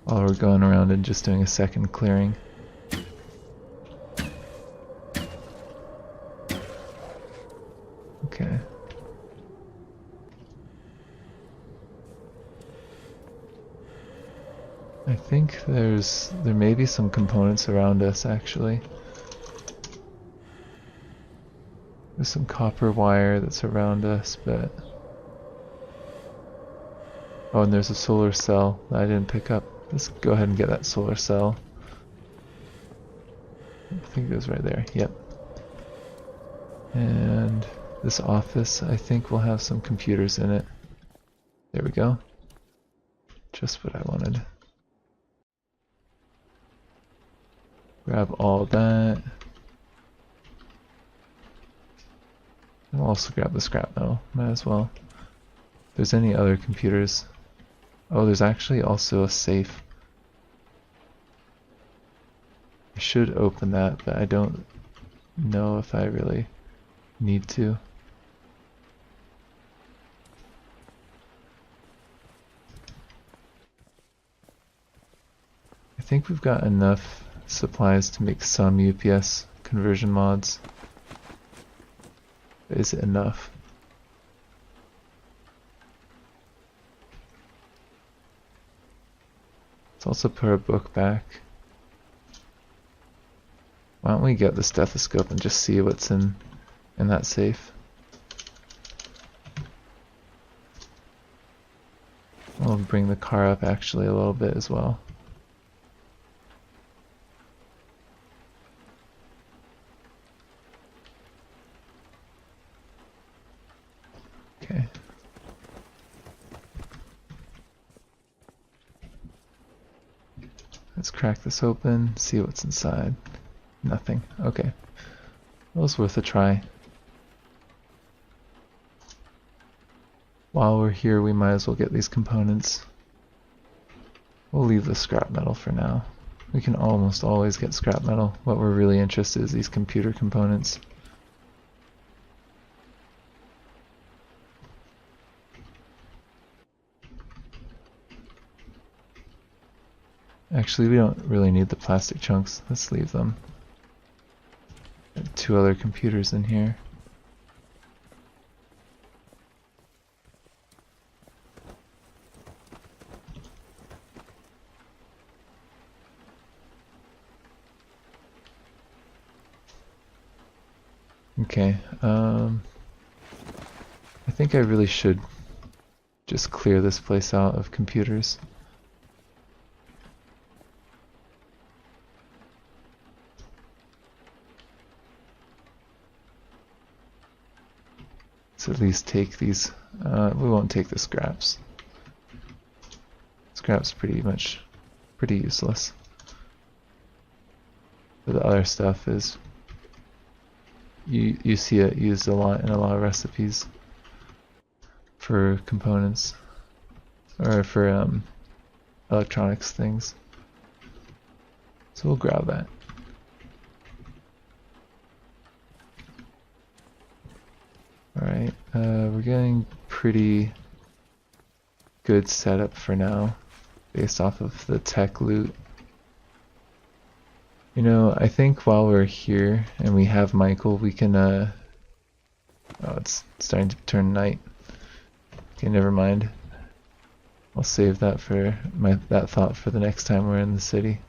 While we're going around and just doing a second clearing. I think there may be some components around us actually. There's some copper wire that's around us, but oh, and there's a solar cell that I didn't pick up. Let's go ahead and get that solar cell. I think it was right there. Yep. And this office, I think, will have some computers in it. There we go. Just what I wanted. Grab all that. I'll also grab the scrap metal. Might as well. If there's any other computers. Oh, there's actually also a safe. I should open that, but I don't know if I really need to. I think we've got enough supplies to make some UPS conversion mods. Is it enough? Let's also put our book back. Why don't we get the stethoscope and just see what's in that safe? I'll bring the car up actually a little bit as well. Okay. Let's crack this open, see what's inside. Nothing. Okay. It was worth a try. While we're here, we might as well get these components. We'll leave the scrap metal for now. We can almost always get scrap metal. What we're really interested in is these computer components. Actually, we don't really need the plastic chunks. Let's leave them. Got 2 other computers in here. Okay, I think I really should just clear this place out of computers. Let's at least take these. We won't take the scraps. Scraps pretty useless. But the other stuff is you see it used a lot in a lot of recipes for components or for electronics things. So we'll grab that. Alright, we're getting pretty good setup for now based off of the tech loot. You know, I think while we're here and we have Michael, we can, oh, it's starting to turn night. Okay, never mind. I'll save that for that thought for the next time we're in the city.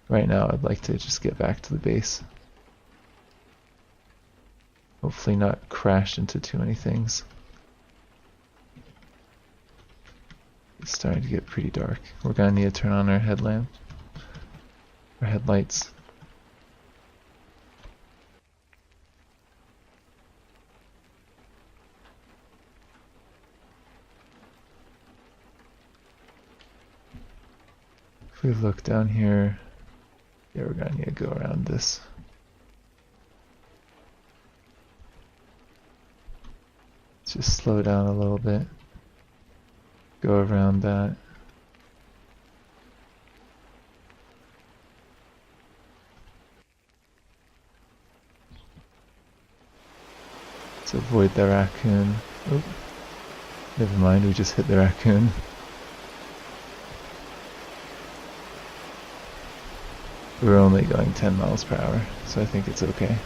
Right now, I'd like to just get back to the base. Hopefully not crash into too many things. It's starting to get pretty dark. We're gonna need to turn on our headlamp. Our headlights. If we look down here, yeah, we're gonna need to go around this. Let's just slow down a little bit. Go around that. Let's avoid the raccoon. Oh, never mind, we just hit the raccoon. We're only going 10 miles per hour, so I think it's okay.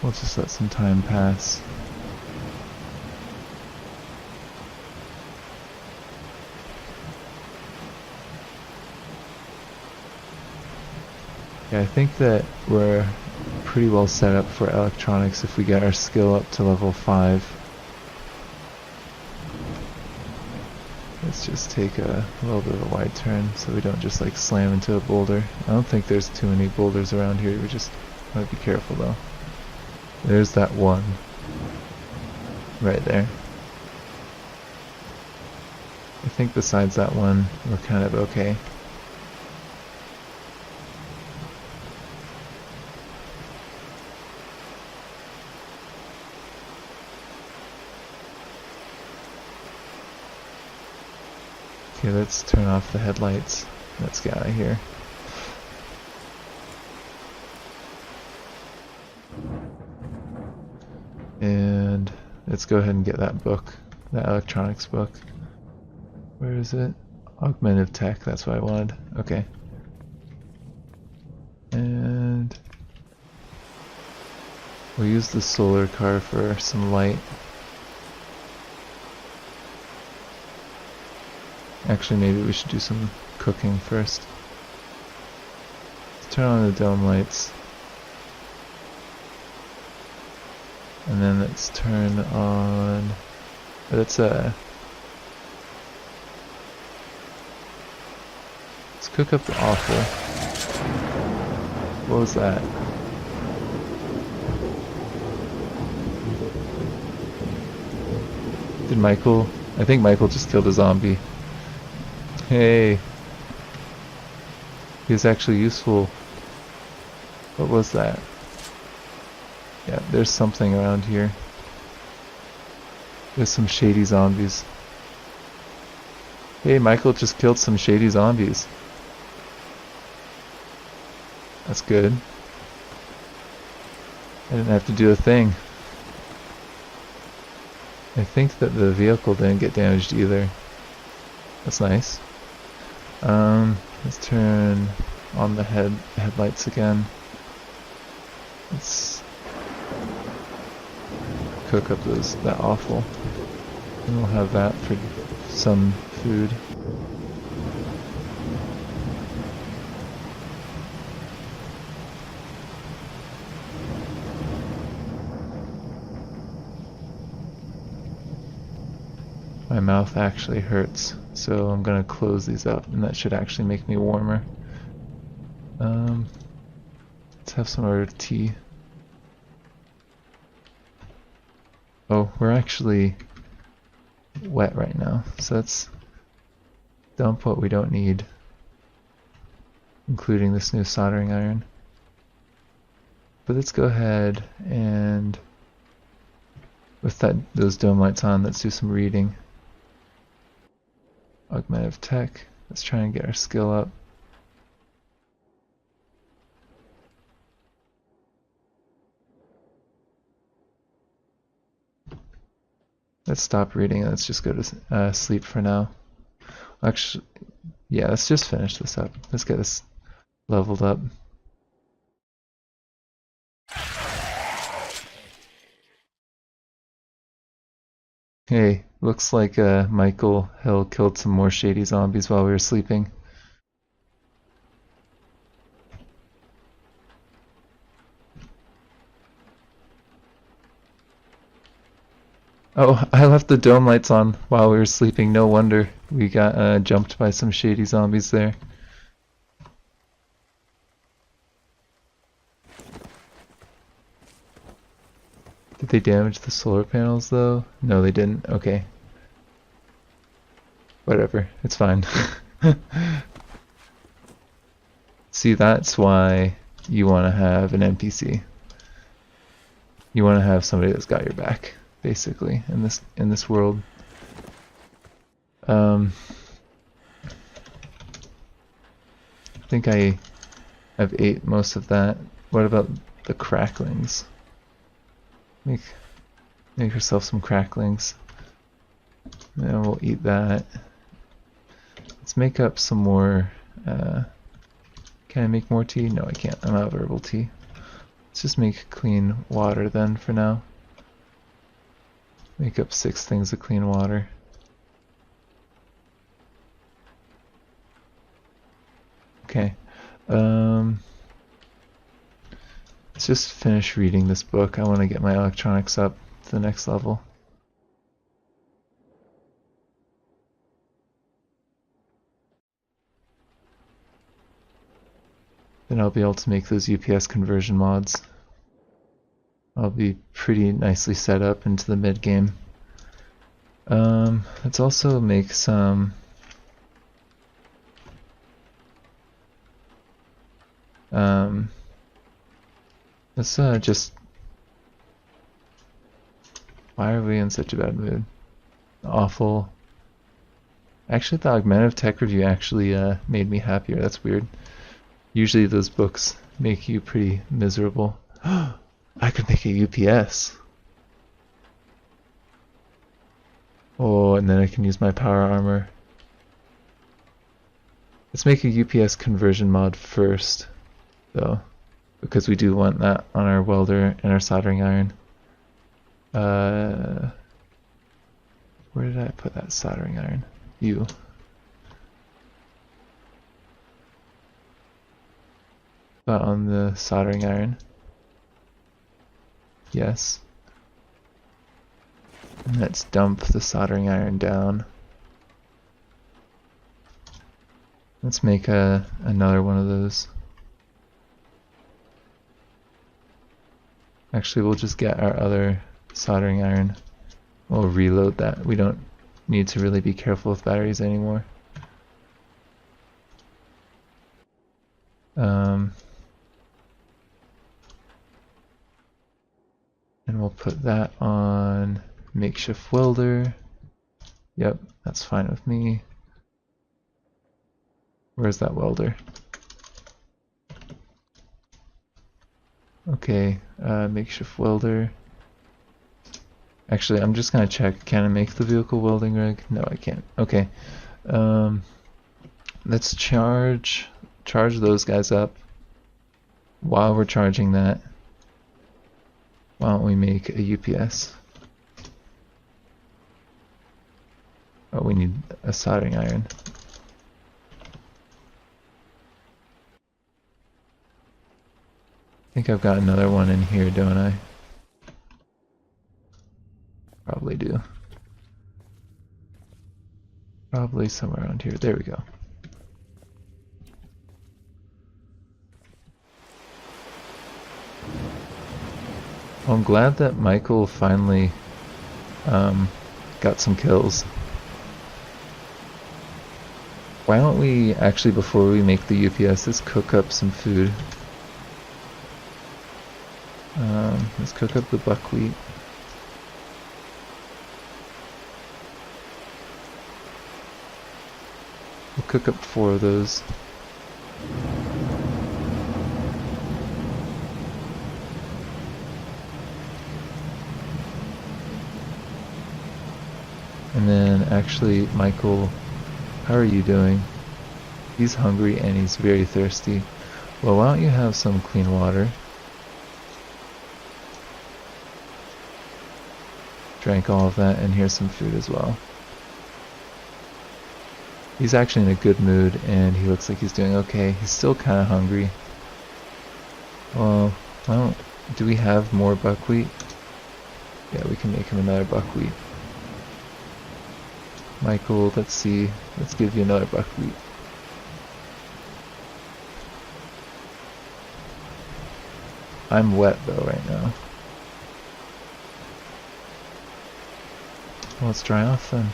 We'll just let some time pass. Yeah, I think that we're pretty well set up for electronics if we get our skill up to level 5. Let's just take a little bit of a wide turn so we don't just like slam into a boulder. I don't think there's too many boulders around here, we just want to be careful though. There's that one. Right there. I think besides that one, we're kind of okay. Okay, let's turn off the headlights. Let's get out of here. And let's go ahead and get that book, that electronics book. Where is it? Augmentative tech, that's what I wanted. Okay. And we'll use the solar car for some light. Actually, maybe we should do some cooking first. Let's turn on the dome lights. And then let's turn on... let's cook up the offal. What was that? Did Michael... I think Michael just killed a zombie. Hey! He was actually useful. What was that? Yeah, there's something around here. There's some shady zombies. Hey, Michael just killed some shady zombies. That's good. I didn't have to do a thing. I think that the vehicle didn't get damaged either. That's nice. Let's turn on the headlights again. Let's cook up that offal. And we'll have that for some food. My mouth actually hurts, so I'm gonna close these up, and that should actually make me warmer. Let's have some more tea. Oh, we're actually wet right now, so let's dump what we don't need, including this new soldering iron. But let's go ahead and, with those dome lights on, let's do some reading. Augmentative tech. Let's try and get our skill up. Let's stop reading and let's just go to sleep for now. Actually, yeah, let's just finish this up. Let's get this leveled up. Hey, looks like Michael Hill killed some more shady zombies while we were sleeping. Oh, I left the dome lights on while we were sleeping. No wonder we got jumped by some shady zombies there. Did they damage the solar panels though? No, they didn't. Okay. Whatever. It's fine. See, that's why you want to have an NPC. You want to have somebody that's got your back, basically, in this world. I think I've ate most of that. What about the cracklings? Make yourself some cracklings. And we'll eat that. Let's make up some more. Can I make more tea? No, I can't. I'm out of herbal tea. Let's just make clean water then for now. Make up 6 things of clean water. Okay. Let's just finish reading this book. I want to get my electronics up to the next level. Then I'll be able to make those UPS conversion mods. I'll be pretty nicely set up into the mid game. Let's also make some let's just, why are we in such a bad mood? Awful. Actually, the augmentative tech review actually made me happier. That's weird. Usually those books make you pretty miserable. I could make a UPS. Oh, and then I can use my power armor. Let's make a UPS conversion mod first, though, because we do want that on our welder and our soldering iron. Where did I put that soldering iron? You. That on the soldering iron. Yes. And let's dump the soldering iron down. Let's make another one of those. Actually, we'll just get our other soldering iron. We'll reload that. We don't need to really be careful with batteries anymore. And we'll put that on makeshift welder. Yep, that's fine with me. Where's that welder? Okay, makeshift welder. Actually, I'm just gonna check. Can I make the vehicle welding rig? No, I can't. Okay. Let's charge those guys up. While we're charging that, why don't we make a UPS? Oh, we need a soldering iron. I think I've got another one in here, don't I? Probably do. Probably somewhere around here. There we go. Well, I'm glad that Michael finally got some kills. Why don't we actually, before we make the UPSs, cook up some food? Let's cook up the buckwheat. We'll cook up 4 of those. And then actually, Michael, how are you doing? He's hungry and he's very thirsty. Well, why don't you have some clean water? Drank all of that, and here's some food as well. He's actually in a good mood and he looks like he's doing okay. He's still kind of hungry. Well, do we have more buckwheat? Yeah, we can make him another buckwheat. Michael, let's see. Let's give you another buckwheat. I'm wet though right now. Well, let's dry off then.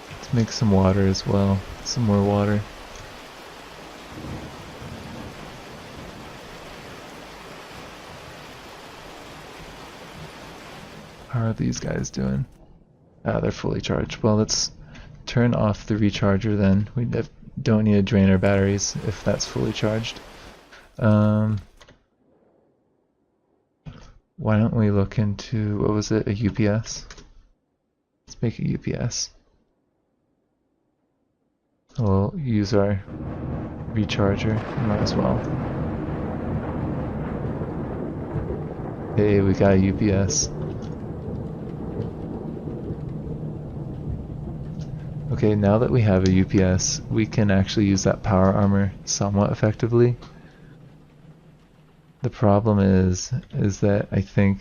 Let's make some water as well. Some more water. How are these guys doing? Ah, they're fully charged. Well, let's turn off the recharger then. We don't need to drain our batteries if that's fully charged. Why don't we look into, what was it, a UPS? Let's make a UPS. We'll use our recharger. Might as well. Hey, we got a UPS. Okay, now that we have a UPS, we can actually use that power armor somewhat effectively. The problem is that I think,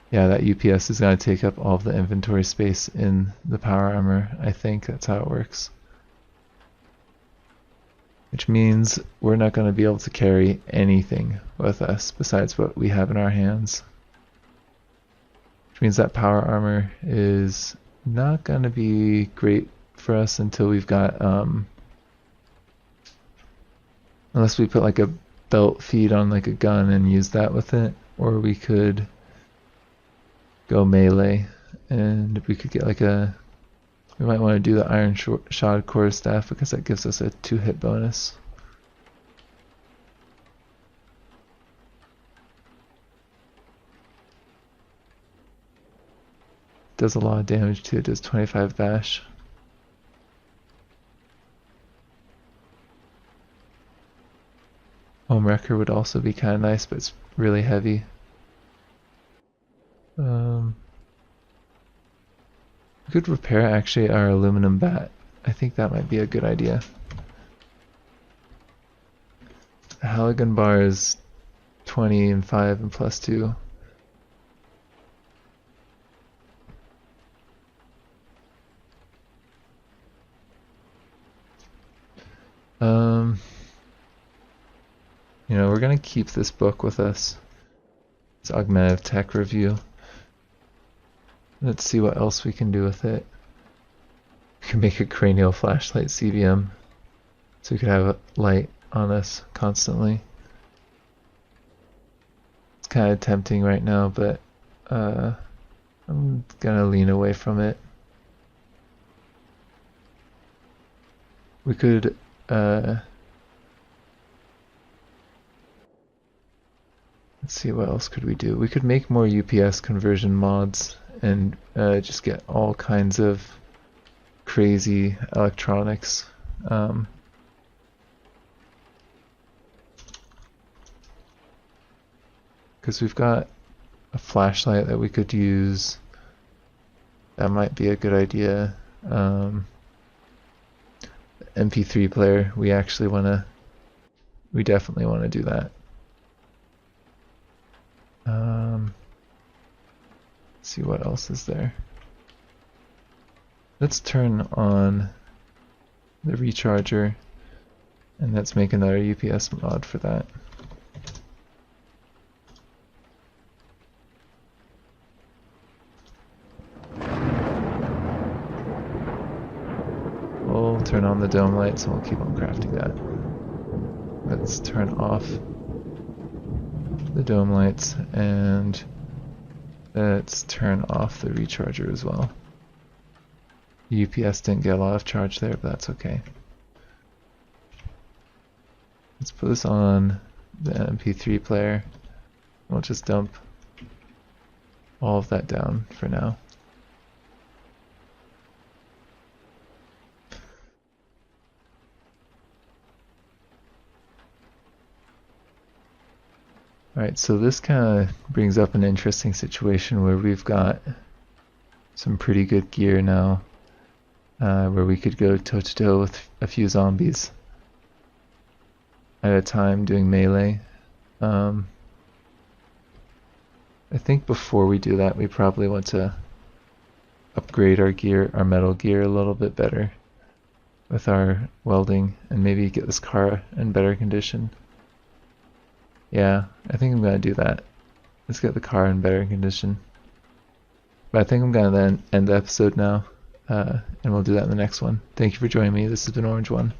yeah, that UPS is going to take up all of the inventory space in the power armor. I think that's how it works. Which means we're not going to be able to carry anything with us besides what we have in our hands. Which means that power armor is not going to be great for us until we've got, unless we put like a belt feed on like a gun and use that with it, or we could go melee and we could get like a, we might want to do the iron shod quarterstaff because that gives us a 2-hit bonus. Does a lot of damage too, it does 25 bash. Home wrecker would also be kind of nice, but it's really heavy. We could repair actually our aluminum bat. I think that might be a good idea. Halligan bar is 20 and 5 and plus 2. You know, we're gonna keep this book with us. It's Augmentative Tech Review. Let's see what else we can do with it. We can make a cranial flashlight CBM, so we could have a light on us constantly. It's kind of tempting right now, but I'm gonna lean away from it. We could let's see, what else could we do? We could make more UPS conversion mods and just get all kinds of crazy electronics. Because we've got a flashlight that we could use. That might be a good idea. MP3 player, we definitely want to do that. Let's see what else is there. Let's turn on the recharger and let's make another UPS mod for that. We'll turn on the dome lights and we'll keep on crafting that. Let's turn off the dome lights and let's turn off the recharger as well. The UPS didn't get a lot of charge there, but that's okay. Let's put this on the MP3 player. We'll just dump all of that down for now. Alright, so this kind of brings up an interesting situation where we've got some pretty good gear now, where we could go toe-to-toe with a few zombies at a time doing melee. I think before we do that, we probably want to upgrade our gear, our metal gear, a little bit better with our welding, and maybe get this car in better condition. Yeah, I think I'm gonna do that. Let's get the car in better condition. But I think I'm gonna then end the episode now, and we'll do that in the next one. Thank you for joining me. This has been Orange One.